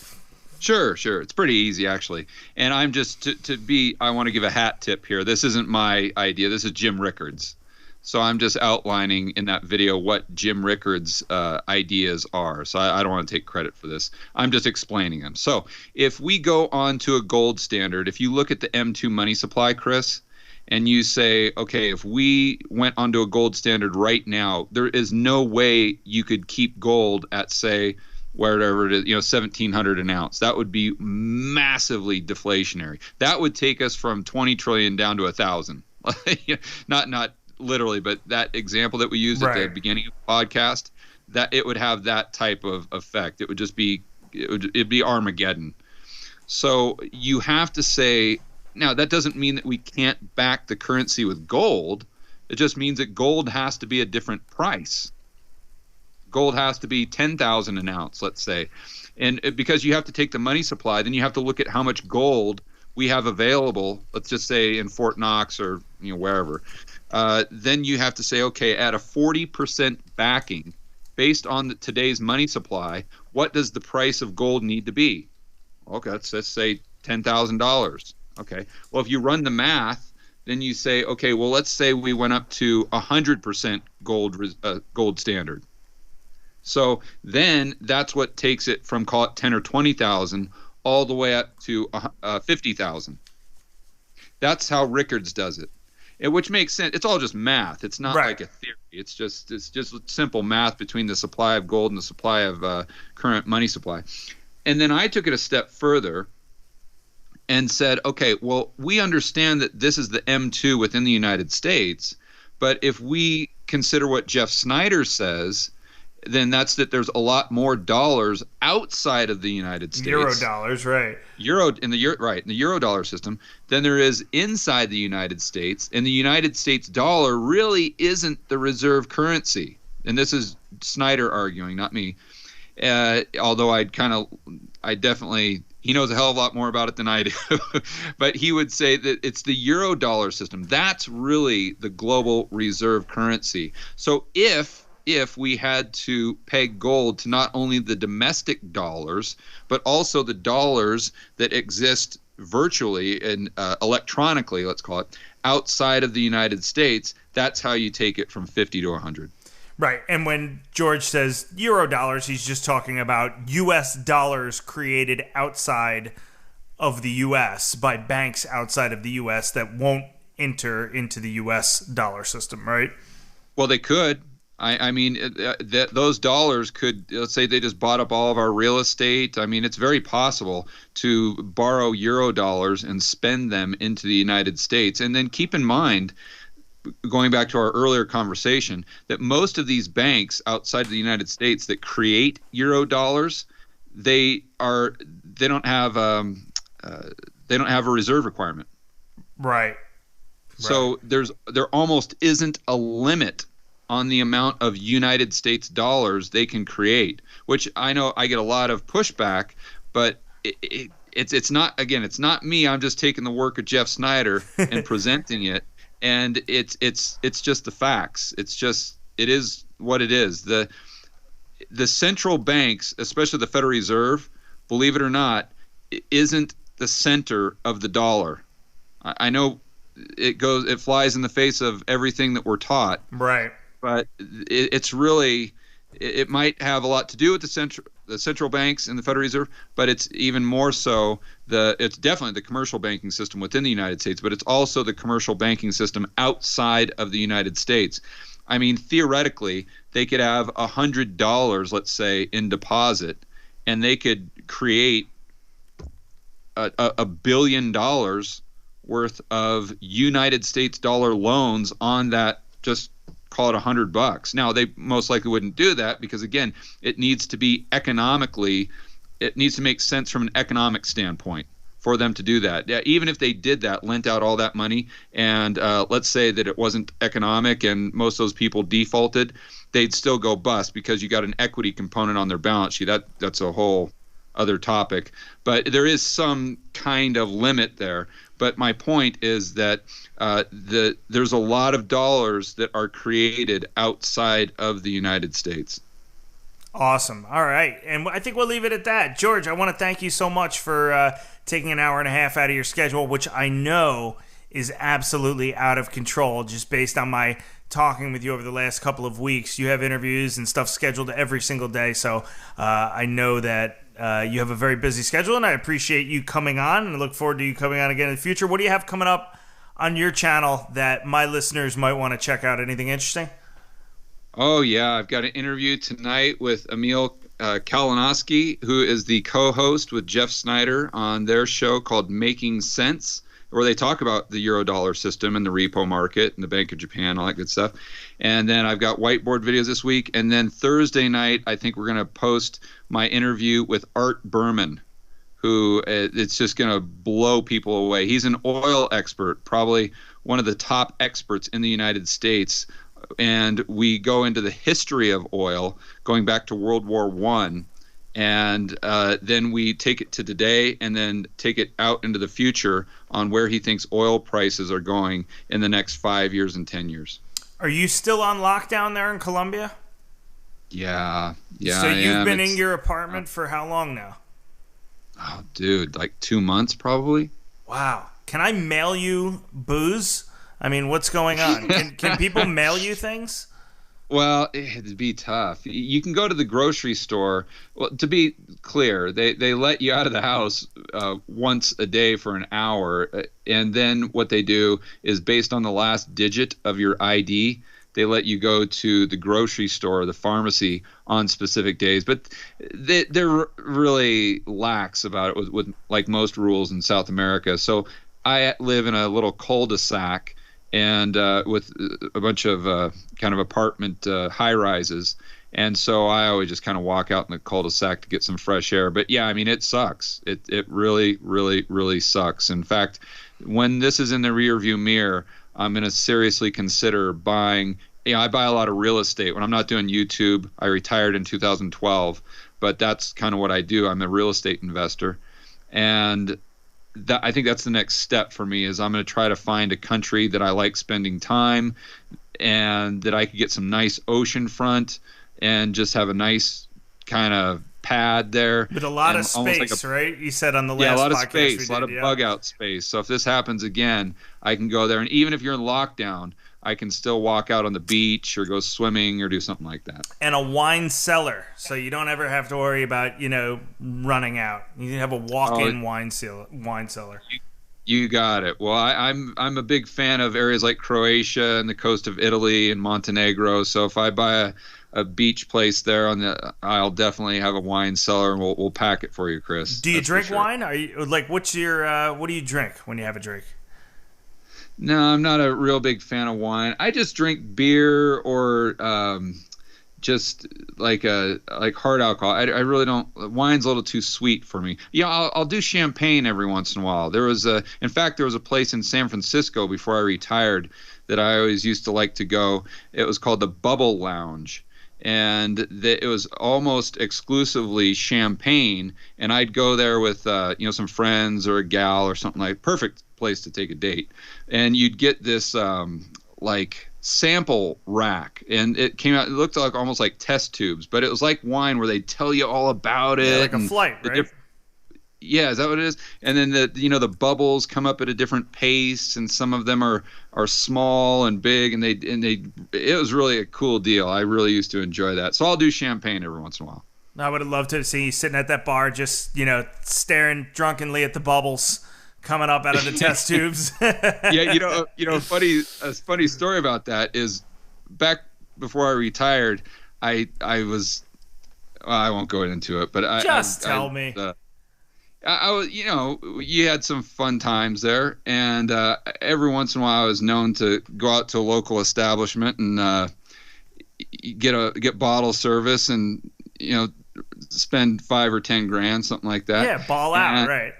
Sure. It's pretty easy, actually. And I'm just, I want to give a hat tip here. This isn't my idea. This is Jim Rickard's. So I'm just outlining in that video what Jim Rickard's ideas are. So I don't want to take credit for this. I'm just explaining them. So if we go on to a gold standard, if you look at the M2 money supply, Chris, and you say, okay, if we went onto a gold standard right now, there is no way you could keep gold at, say, wherever it is, $1,700 an ounce. That would be massively deflationary. That would take us from 20 trillion down to 1,000. Not literally, but that example that we used at the beginning of the podcast, that it would have that type of effect. It would just be, it'd be Armageddon. So you have to say, now that doesn't mean that we can't back the currency with gold. It just means that gold has to be a different price. Gold has to be 10,000 an ounce, let's say. And because you have to take the money supply, then you have to look at how much gold we have available, let's just say in Fort Knox or wherever. Then you have to say, okay, at a 40% backing, based on today's money supply, what does the price of gold need to be? Okay, let's say $10,000. Okay, well, if you run the math, then you say, okay, well, let's say we went up to 100% gold standard. So then that's what takes it from, call it 10 or 20,000 all the way up to 50,000. That's how Rickards does it, which makes sense. It's all just math. It's not like a theory. It's just simple math between the supply of gold and the supply of current money supply. And then I took it a step further and said, okay, well, we understand that this is the M2 within the United States, but if we consider what Jeff Snyder says, then that's that there's a lot more dollars outside of the United States. Euro dollars, right. In the euro dollar system, than there is inside the United States. And the United States dollar really isn't the reserve currency. And this is Snyder arguing, not me. Although he knows a hell of a lot more about it than I do. But he would say that it's the euro dollar system. That's really the global reserve currency. So if we had to peg gold to not only the domestic dollars, but also the dollars that exist virtually and electronically, let's call it, outside of the United States, that's how you take it from 50 to 100. Right. And when George says euro dollars, he's just talking about U.S. dollars created outside of the U.S. by banks outside of the U.S. that won't enter into the U.S. dollar system, right? Well, they could. I mean, those dollars could, let's say they just bought up all of our real estate. I mean, it's very possible to borrow euro dollars and spend them into the United States. And then keep in mind, going back to our earlier conversation, that most of these banks outside of the United States that create euro dollars, they don't have a reserve requirement. Right. So there almost isn't a limit on the amount of United States dollars they can create, which I know I get a lot of pushback, but it's not, again, it's not me. I'm just taking the work of Jeff Snyder and presenting it, and it's just the facts. It is what it is. The central banks, especially the Federal Reserve, believe it or not, isn't the center of the dollar. I know it flies in the face of everything that we're taught. Right. But it's really, it might have a lot to do with the central banks and the Federal Reserve, but it's even more so it's definitely the commercial banking system within the United States, but it's also the commercial banking system outside of the United States. I mean, theoretically, they could have $100, let's say, in deposit, and they could create $1 billion worth of United States dollar loans on that, just call it $100. Now, they most likely wouldn't do that because, again, it needs to make sense from an economic standpoint for them to do that. Yeah, even if they did that, lent out all that money, and let's say that it wasn't economic and most of those people defaulted, they'd still go bust because you got an equity component on their balance sheet. That's a whole other topic. But there is some kind of limit there. But my point is that there's a lot of dollars that are created outside of the United States. Awesome. All right. And I think we'll leave it at that. George, I want to thank you so much for taking an hour and a half out of your schedule, which I know is absolutely out of control just based on my talking with you over the last couple of weeks. You have interviews and stuff scheduled every single day. So I know that you have a very busy schedule, and I appreciate you coming on, and I look forward to you coming on again in the future. What do you have coming up on your channel that my listeners might want to check out? Anything interesting? Oh, yeah. I've got an interview tonight with Emil Kalinowski, who is the co-host with Jeff Snyder on their show called Making Sense, where they talk about the Eurodollar system and the repo market and the Bank of Japan, all that good stuff. And then I've got whiteboard videos this week. And then Thursday night, I think we're going to post my interview with Art Berman, who it's just going to blow people away. He's an oil expert, probably one of the top experts in the United States. And we go into the history of oil going back to World War I. And then we take it to today and then take it out into the future on where he thinks oil prices are going in the next 5 years and 10 years. Are you still on lockdown there in Colombia? Yeah. So you've been in your apartment for how long now? Oh, dude, like 2 months probably. Wow. Can I mail you booze? I mean, what's going on? Can people mail you things? Well, it'd be tough. You can go to the grocery store. Well, to be clear, they let you out of the house once a day for an hour. And then what they do is based on the last digit of your ID, they let you go to the grocery store or the pharmacy on specific days. But they're really lax about it with like most rules in South America. So I live in a little cul-de-sac and with a bunch of kind of apartment high rises. And so I always just kind of walk out in the cul-de-sac to get some fresh air. But yeah, I mean, it sucks. It really, really, really sucks. In fact, when this is in the rearview mirror, I'm going to seriously consider buying. I buy a lot of real estate. When I'm not doing YouTube, I retired in 2012, but that's kind of what I do. I'm a real estate investor. And I think that's the next step for me is I'm going to try to find a country that I like spending time and that I could get some nice ocean front and just have a nice kind of pad there. With a lot of space, right? You said on the last podcast. Yeah, a lot of space, a lot of bug out space. So if this happens again, I can go there. And even if you're in lockdown, I can still walk out on the beach or go swimming or do something like that. And a wine cellar, so you don't ever have to worry about, running out. You have a walk-in wine cellar. You got it. Well, I'm a big fan of areas like Croatia and the coast of Italy and Montenegro. So if I buy a beach place there I'll definitely have a wine cellar and we'll pack it for you, Chris. Do you That's for drink sure. wine? Are you like what's your what do you drink when you have a drink? No, I'm not a real big fan of wine. I just drink beer or just like hard alcohol. I really don't. Wine's a little too sweet for me. Yeah, I'll do champagne every once in a while. In fact, there was a place in San Francisco before I retired that I always used to like to go. It was called the Bubble Lounge, and it was almost exclusively champagne. And I'd go there with some friends or a gal or something like. Perfect place to take a date, and you'd get this like sample rack, and it looked like almost like test tubes, but it was like wine where they tell you all about it. Yeah, like a flight, right? Yeah, is that what it is? And then the bubbles come up at a different pace, and some of them are small and big, and it was really a cool deal. I really used to enjoy that. So I'll do champagne every once in a while. I would have loved to see you sitting at that bar, just staring drunkenly at the bubbles coming up out of the test tubes. Yeah, a funny story about that is back before I retired, I was I won't go into it, but tell me. I was, you had some fun times there, and every once in a while I was known to go out to a local establishment and get bottle service and spend $5 or $10 something like that. Yeah, ball out, right?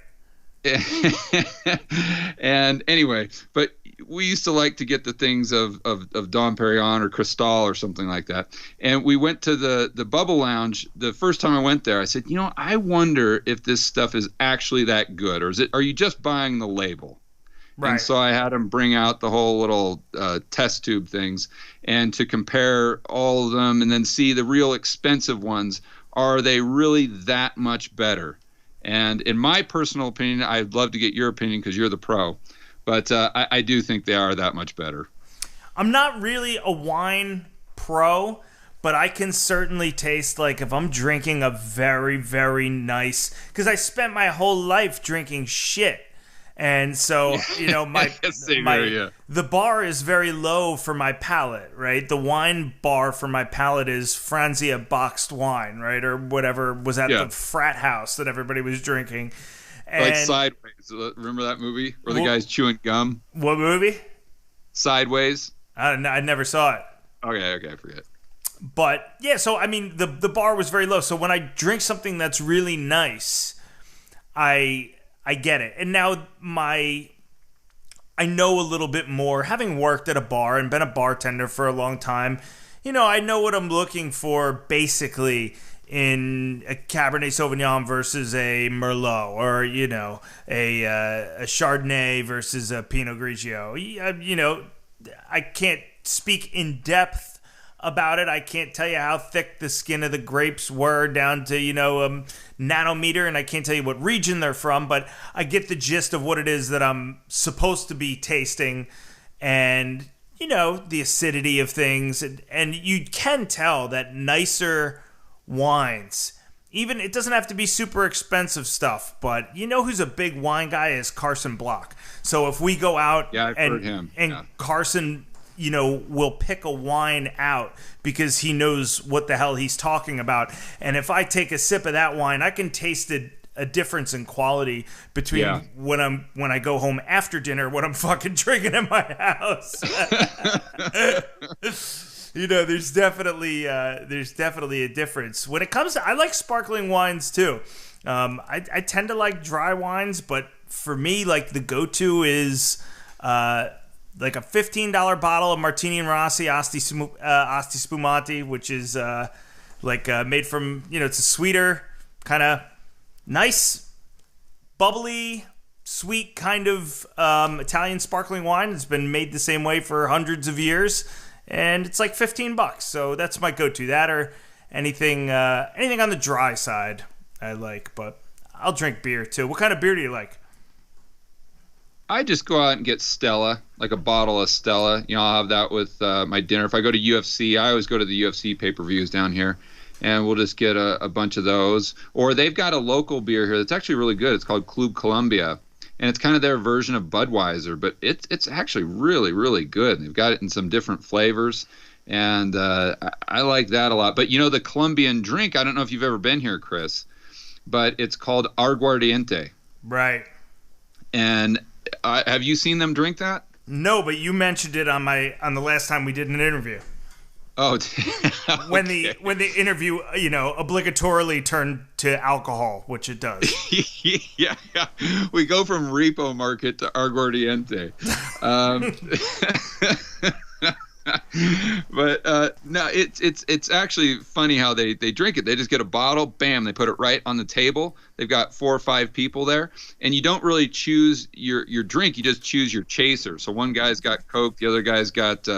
And anyway, but we used to like to get the things of Dom Perignon or Cristal or something like that. And we went to the Bubble Lounge. The first time I went there, I said, I wonder if this stuff is actually that good, or are you just buying the label? Right. And so I had them bring out the whole little test tube things and to compare all of them and then see the real expensive ones. Are they really that much better? And in my personal opinion, I'd love to get your opinion because you're the pro, but I do think they are that much better. I'm not really a wine pro, but I can certainly taste, like, if I'm drinking a very, very nice, because I spent my whole life drinking shit. And so, the bar is very low for my palate, right? The wine bar for my palate is Franzia boxed wine, right? Or whatever was at the frat house that everybody was drinking. And like Sideways. Remember that movie where the guy's chewing gum? What movie? Sideways. I never saw it. Okay, I forget. But, yeah, so, I mean, the bar was very low. So when I drink something that's really nice, I get it. And now I know a little bit more, having worked at a bar and been a bartender for a long time. I know what I'm looking for basically in a Cabernet Sauvignon versus a Merlot, or a Chardonnay versus a Pinot Grigio. I can't speak in depth about it. I can't tell you how thick the skin of the grapes were down to nanometer, and I can't tell you what region they're from, but I get the gist of what it is that I'm supposed to be tasting, and the acidity of things, and you can tell that nicer wines, even, it doesn't have to be super expensive stuff, but who's a big wine guy is Carson Block. So if we go out, I've heard him. And Carson will pick a wine out because he knows what the hell he's talking about. And if I take a sip of that wine, I can taste a difference in quality between when I go home after dinner, what I'm fucking drinking in my house. There's definitely a difference. When it comes to, I like sparkling wines too. I tend to like dry wines, but for me, like, the go-to is like a $15 bottle of Martini and Rossi Asti Spumante, which is made from, it's a sweeter, kind of nice, bubbly, sweet kind of Italian sparkling wine. It's been made the same way for hundreds of years, and it's like $15. So that's my go-to. That or anything on the dry side I like, but I'll drink beer too. What kind of beer do you like? I just go out and get Stella, like a bottle of Stella. I'll have that with my dinner. If I go to UFC, I always go to the UFC pay-per-views down here, and we'll just get a bunch of those. Or they've got a local beer here that's actually really good. It's called Club Columbia, and it's kind of their version of Budweiser, but it's actually really, really good. They've got it in some different flavors, and I like that a lot. But the Colombian drink, I don't know if you've ever been here, Chris, but it's called aguardiente. Right. And have you seen them drink that? No, but you mentioned it on the last time we did an interview. Oh, okay. When the interview, obligatorily turned to alcohol, which it does. yeah. We go from Repo Market to Aguardiente. But no, it's actually funny how they drink it. They just get a bottle, bam, they put it right on the table. They've got 4 or 5 people there, and you don't really choose your drink. You just choose your chaser. So one guy's got Coke, the other guy's got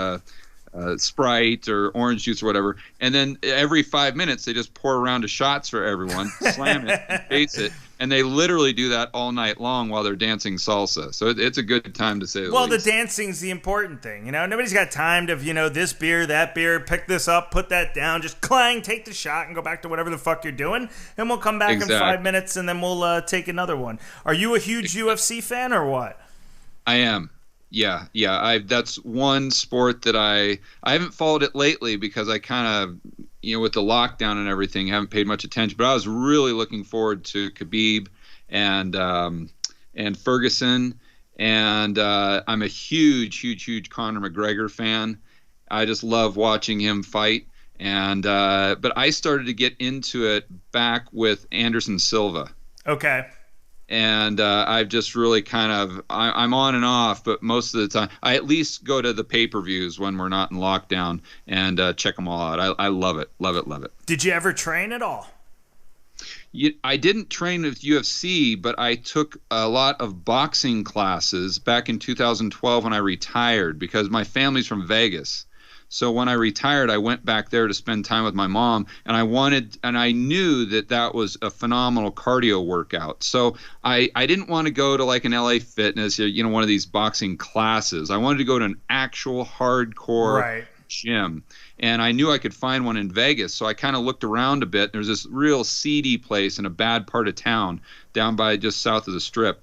Sprite or orange juice or whatever, and then every 5 minutes they just pour a round of shots for everyone, slam it, and chase it, and they literally do that all night long while they're dancing salsa. So it's a good time to say the least. Well, the dancing's the important thing. Nobody's got time to this beer, that beer, pick this up, put that down, just clang, take the shot, and go back to whatever the fuck you're doing, and we'll come back in 5 minutes, and then we'll take another one. Are you a huge UFC fan or what? I am. Yeah. That's one sport that I haven't followed it lately because I kind of, with the lockdown and everything, haven't paid much attention. But I was really looking forward to Khabib and Ferguson, and I'm a huge Conor McGregor fan. I just love watching him fight. And but I started to get into it back with Anderson Silva. Okay. And I've just really I'm on and off, but most of the time I at least go to the pay-per-views when we're not in lockdown and check them all out. I love it. Did you ever train at all? I didn't train with UFC, but I took a lot of boxing classes back in 2012 when I retired because my family's from Vegas. So when I retired, I went back there to spend time with my mom, and I knew that was a phenomenal cardio workout. So I didn't want to go to like an LA Fitness, one of these boxing classes. I wanted to go to an actual hardcore gym, and I knew I could find one in Vegas. So I kind of looked around a bit. There's this real seedy place in a bad part of town down by just south of the Strip,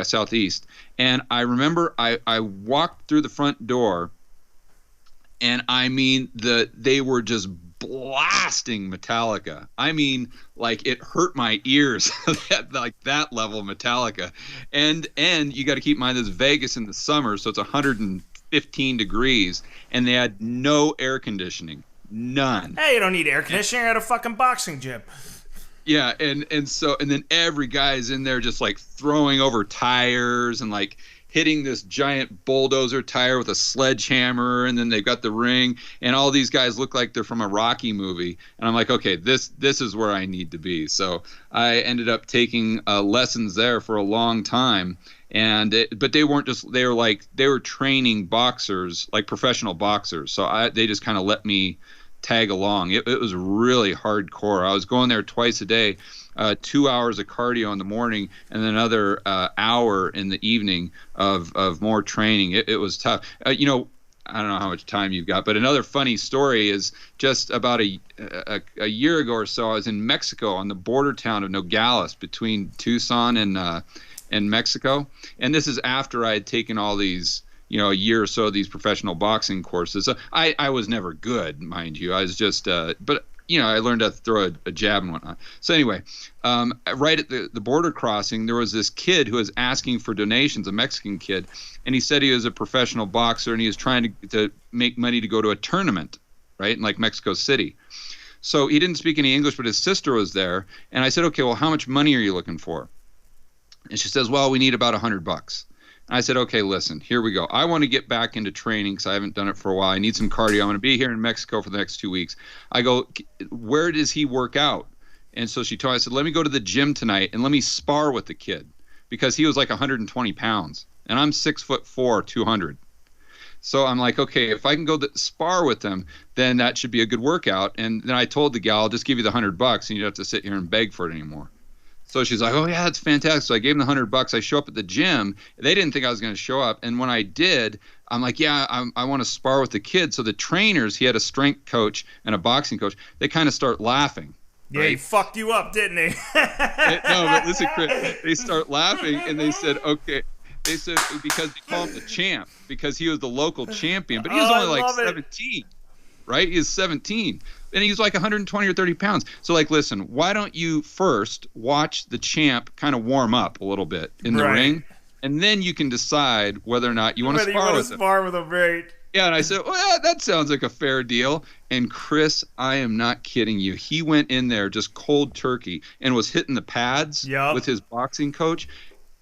southeast. And I remember I walked through the front door. And I mean, they were just blasting Metallica. I mean, like it hurt my ears, like that level of Metallica. And you got to keep in mind this is Vegas in the summer, so it's 115 degrees, and they had no air conditioning, none. Hey, you don't need air conditioning. You're at a fucking boxing gym. Yeah, and then every guy's in there just like throwing over tires and like hitting this giant bulldozer tire with a sledgehammer, and then they've got the ring, and all these guys look like they're from a Rocky movie. And I'm like, okay, this is where I need to be. So I ended up taking lessons there for a long time, but they weren't just they were training boxers, like professional boxers. So they just kind of let me tag along. It was really hardcore. I was going there twice a day. 2 hours of cardio in the morning and then another hour in the evening of more training. It was tough. I don't know how much time you've got, but another funny story is just about a year ago or so, I was in Mexico on the border town of Nogales between Tucson and Mexico. And this is after I had taken all these, a year or so of these professional boxing courses. So I was never good, mind you. I was just, but I learned how to throw a jab and whatnot. So anyway, right at the border crossing, there was this kid who was asking for donations, a Mexican kid, and he said he was a professional boxer and he was trying to make money to go to a tournament, right, in like Mexico City. So he didn't speak any English, but his sister was there, and I said, okay, well, how much money are you looking for? And she says, well, we need about $100. I said, okay, listen, here we go. I want to get back into training because I haven't done it for a while. I need some cardio. I'm going to be here in Mexico for the next 2 weeks. I go, where does he work out? And so she told me, I said, let me go to the gym tonight and let me spar with the kid because he was like 120 pounds and I'm 6'4", 200. So I'm like, okay, if I can go spar with them, then that should be a good workout. And then I told the gal, I'll just give you the $100 and you don't have to sit here and beg for it anymore. So she's like, oh, yeah, that's fantastic. So I gave them the $100. I show up at the gym. They didn't think I was going to show up. And when I did, I'm like, yeah, I want to spar with the kid. So the trainers, he had a strength coach and a boxing coach, they kind of start laughing. Yeah, he right? fucked you up, didn't he? No, but listen, Chris, they start laughing and they said, okay. They said because they call him the champ because he was the local champion, but he was Oh, I only like love it. 17, right? He was 17 and he was like 120 or 30 pounds. So like, listen, why don't you first watch the champ kind of warm up a little bit in the Right. ring, and then you can decide whether or not you want to Whether you spar want with to him. spar with him, right? Yeah, and I said, well, that sounds like a fair deal. And Chris, I am not kidding you. He went in there just cold turkey and was hitting the pads Yup. with his boxing coach.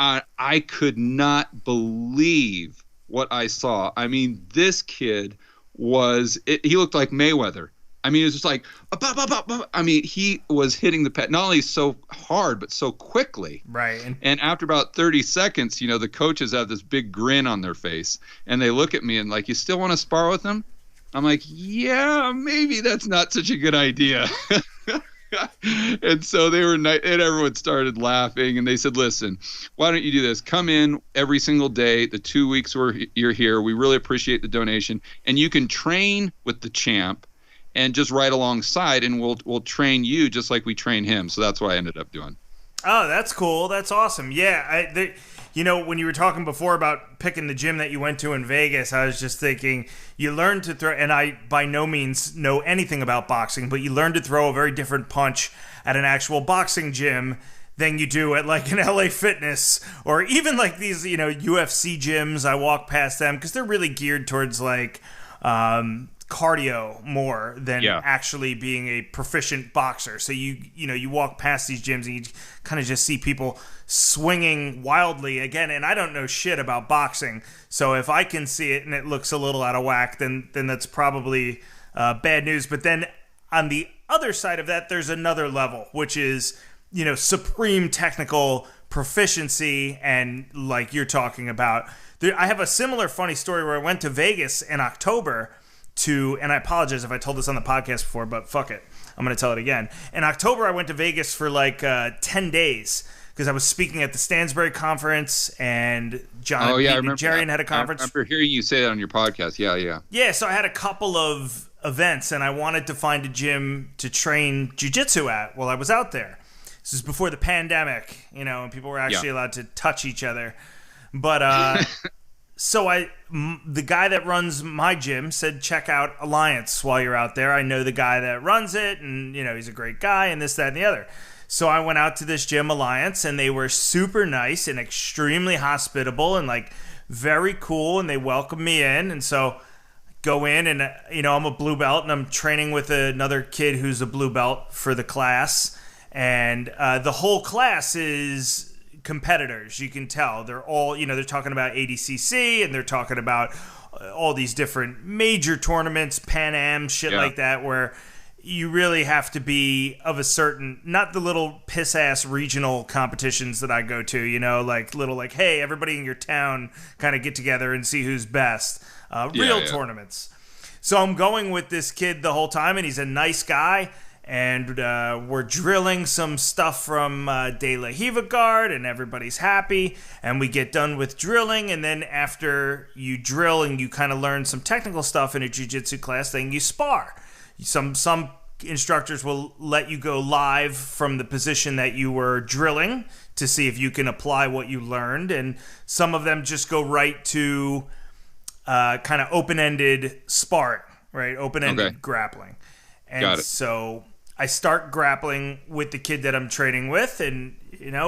I could not believe what I saw. I mean, this kid he looked like Mayweather. I mean, it was just like, I mean, he was hitting the pad, not only so hard, but so quickly. Right. And after about 30 seconds, the coaches have this big grin on their face. And they look at me and like, you still want to spar with him? I'm like, yeah, maybe that's not such a good idea. And so and everyone started laughing. And they said, listen, why don't you do this? Come in every single day, the 2 weeks you're here. We really appreciate the donation. And you can train with the champ and just right alongside, and we'll train you just like we train him. So that's what I ended up doing. Oh, that's cool. That's awesome. Yeah, when you were talking before about picking the gym that you went to in Vegas, I was just thinking you learn to throw, and I by no means know anything about boxing, but you learn to throw a very different punch at an actual boxing gym than you do at like an LA Fitness or even like these, UFC gyms. I walk past them because they're really geared towards like cardio more than actually being a proficient boxer. So you walk past these gyms and you kind of just see people swinging wildly again. And I don't know shit about boxing, so if I can see it and it looks a little out of whack, then that's probably bad news. But then on the other side of that, there's another level, which is supreme technical proficiency, and like you're talking about. I have a similar funny story where I went to Vegas in October and I apologize if I told this on the podcast before, but fuck it. I'm going to tell it again. In October, I went to Vegas for like 10 days because I was speaking at the Stansbury conference and John and Jerry had a conference. I remember hearing you say that on your podcast. Yeah. Yeah, so I had a couple of events and I wanted to find a gym to train jiu-jitsu at while I was out there. This is before the pandemic, and people were actually allowed to touch each other. But so the guy that runs my gym said, check out Alliance while you're out there. I know the guy that runs it, and he's a great guy, and this, that, and the other. So I went out to this gym, Alliance, and they were super nice and extremely hospitable and like very cool, and they welcomed me in. And so I go in, and I'm a blue belt, and I'm training with another kid who's a blue belt for the class, and the whole class is competitors. You can tell they're all, they're talking about ADCC and they're talking about all these different major tournaments, Pan Am, shit like that, where you really have to be of a certain, not the little piss ass regional competitions that I go to, like little like, hey, everybody in your town kind of get together and see who's best. Real tournaments. So I'm going with this kid the whole time, and he's a nice guy. And we're drilling some stuff from De La Hiva Guard, and everybody's happy. And we get done with drilling, and then after you drill and you kind of learn some technical stuff in a jiu-jitsu class, then you spar. Some instructors will let you go live from the position that you were drilling to see if you can apply what you learned, and some of them just go right to kind of open-ended sparring, right? Open-ended grappling. And so I start grappling with the kid that I'm training with, and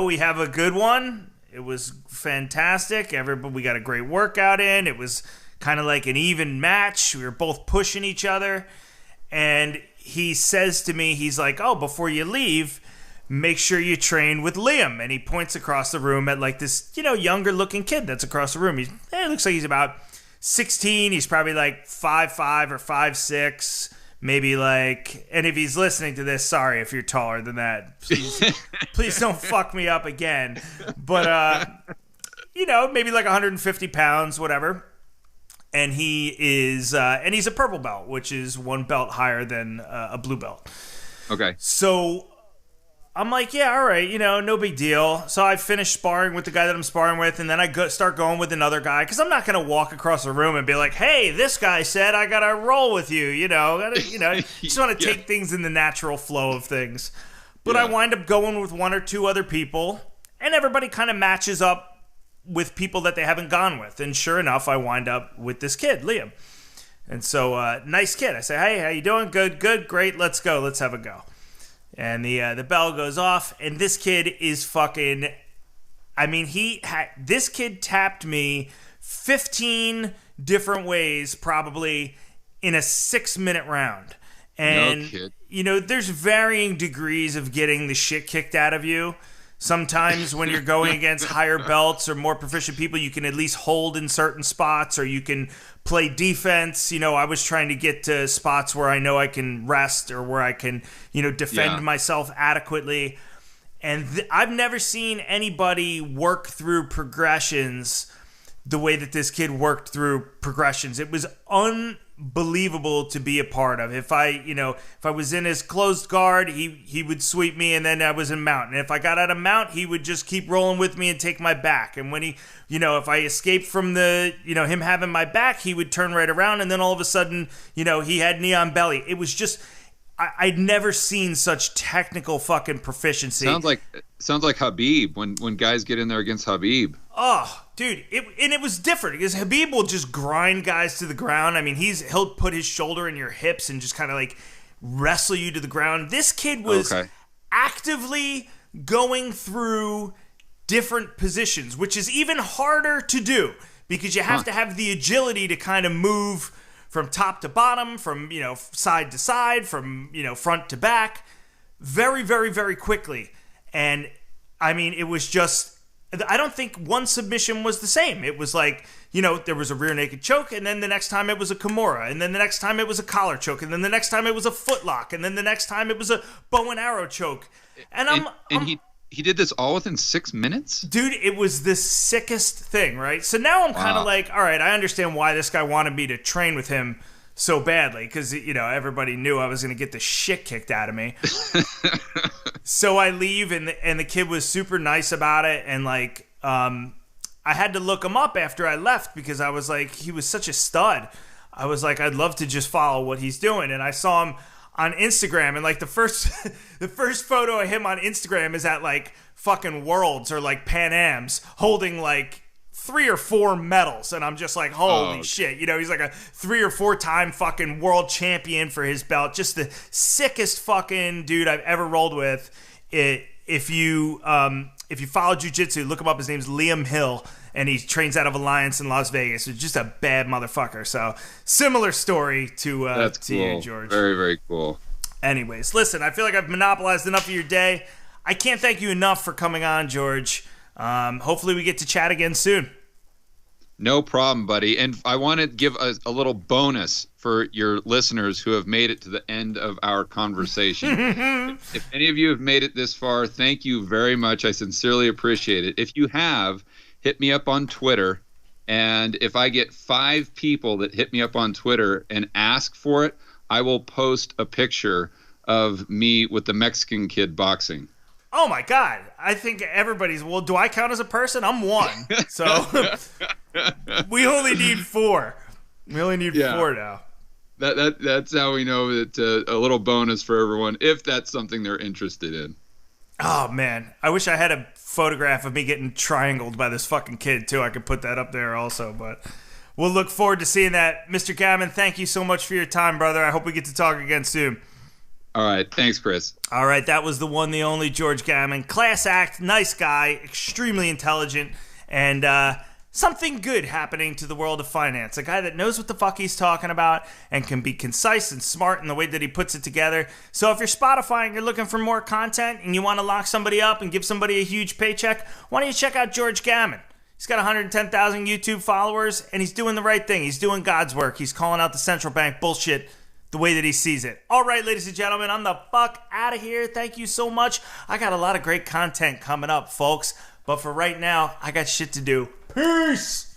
we have a good one. It was fantastic. We got a great workout in. It was kind of like an even match. We were both pushing each other, and he says to me, he's like, "Oh, before you leave, make sure you train with Liam." And he points across the room at like this, younger looking kid that's across the room. It looks like he's about 16. He's probably like 5'5" or 5'6". Maybe like, and if he's listening to this, sorry if you're taller than that. Please don't fuck me up again. But, maybe like 150 pounds, whatever. And he is, and he's a purple belt, which is one belt higher than a blue belt. Okay. So I'm like, yeah, all right, no big deal. So I finish sparring with the guy that I'm sparring with, and then I start going with another guy, because I'm not going to walk across the room and be like, hey, this guy said I got to roll with you, just want to take things in the natural flow of things. But I wind up going with one or two other people, and everybody kind of matches up with people that they haven't gone with. And sure enough, I wind up with this kid, Liam. And so, nice kid. I say, hey, how you doing? Good, great, let's go, let's have a go. And the bell goes off, and this kid is fucking... I mean, this kid tapped me 15 different ways, probably, in a 6-minute round. And, no kid. There's varying degrees of getting the shit kicked out of you. Sometimes when you're going against higher belts or more proficient people, you can at least hold in certain spots, or you can play defense. I was trying to get to spots where I know I can rest, or where I can, defend myself adequately. And I've never seen anybody work through progressions the way that this kid worked through progressions. It was unbelievable to be a part of. If I was in his closed guard, he would sweep me, and then I was in mount. And if I got out of mount, he would just keep rolling with me and take my back. And when he, if I escaped from him having my back, he would turn right around, and then all of a sudden, he had knee on belly. It was just, I'd never seen such technical fucking proficiency. Sounds like Habib when guys get in there against Habib. Oh, dude, it was different, because Habib will just grind guys to the ground. I mean, he'll put his shoulder in your hips and just kind of like wrestle you to the ground. This kid was actively going through different positions, which is even harder to do, because you have to have the agility to kind of move from top to bottom, from side to side, from front to back, very, very, very quickly. And I mean, it was just, I don't think one submission was the same. It was like, there was a rear naked choke, and then the next time it was a Kimura, and then the next time it was a collar choke, and then the next time it was a footlock, and then the next time it was a bow and arrow choke. And he did this all within 6 minutes? Dude, it was the sickest thing, right? So now I'm kind of like, all right, I understand why this guy wanted me to train with him so badly, because, everybody knew I was going to get the shit kicked out of me. So I leave, and the kid was super nice about it, and like, I had to look him up after I left, because I was like, he was such a stud. I was like, I'd love to just follow what he's doing. And I saw him on Instagram, and like the first photo of him on Instagram is at like fucking Worlds or like Pan Am's, holding like 3 or 4 medals, and I'm just like, holy shit, he's like a 3 or 4 time fucking world champion for his belt. Just the sickest fucking dude I've ever rolled with. If you follow jiu-jitsu, look him up. His name's Liam Hill, and he trains out of Alliance in Las Vegas. It's just a bad motherfucker. So similar story to cool. You, George. Very, very cool. Anyways, listen, I feel like I've monopolized enough of your day. I can't thank you enough for coming on, George. Hopefully we get to chat again soon. No problem, buddy. And I want to give a little bonus for your listeners who have made it to the end of our conversation. If any of you have made it this far, thank you very much. I sincerely appreciate it. If you have, hit me up on Twitter. And if I get 5 people that hit me up on Twitter and ask for it, I will post a picture of me with the Mexican kid boxing. Oh my God. I think everybody's, well, do I count as a person? I'm 1. So we only need 4. We only need 4 now. That's how we know that a little bonus for everyone, if that's something they're interested in. Oh man. I wish I had a photograph of me getting triangled by this fucking kid too. I could put that up there also, but we'll look forward to seeing that. Mr. Gammon, thank you so much for your time, brother. I hope we get to talk again soon. All right. Thanks, Chris. All right. That was the one, the only George Gammon. Class act, nice guy, extremely intelligent, and something good happening to the world of finance. A guy that knows what the fuck he's talking about and can be concise and smart in the way that he puts it together. So if you're Spotify and you're looking for more content and you want to lock somebody up and give somebody a huge paycheck, why don't you check out George Gammon? He's got 110,000 YouTube followers, and he's doing the right thing. He's doing God's work. He's calling out the central bank bullshit the way that he sees it. All right, ladies and gentlemen, I'm the fuck out of here. Thank you so much. I got a lot of great content coming up, folks. But for right now, I got shit to do. Peace!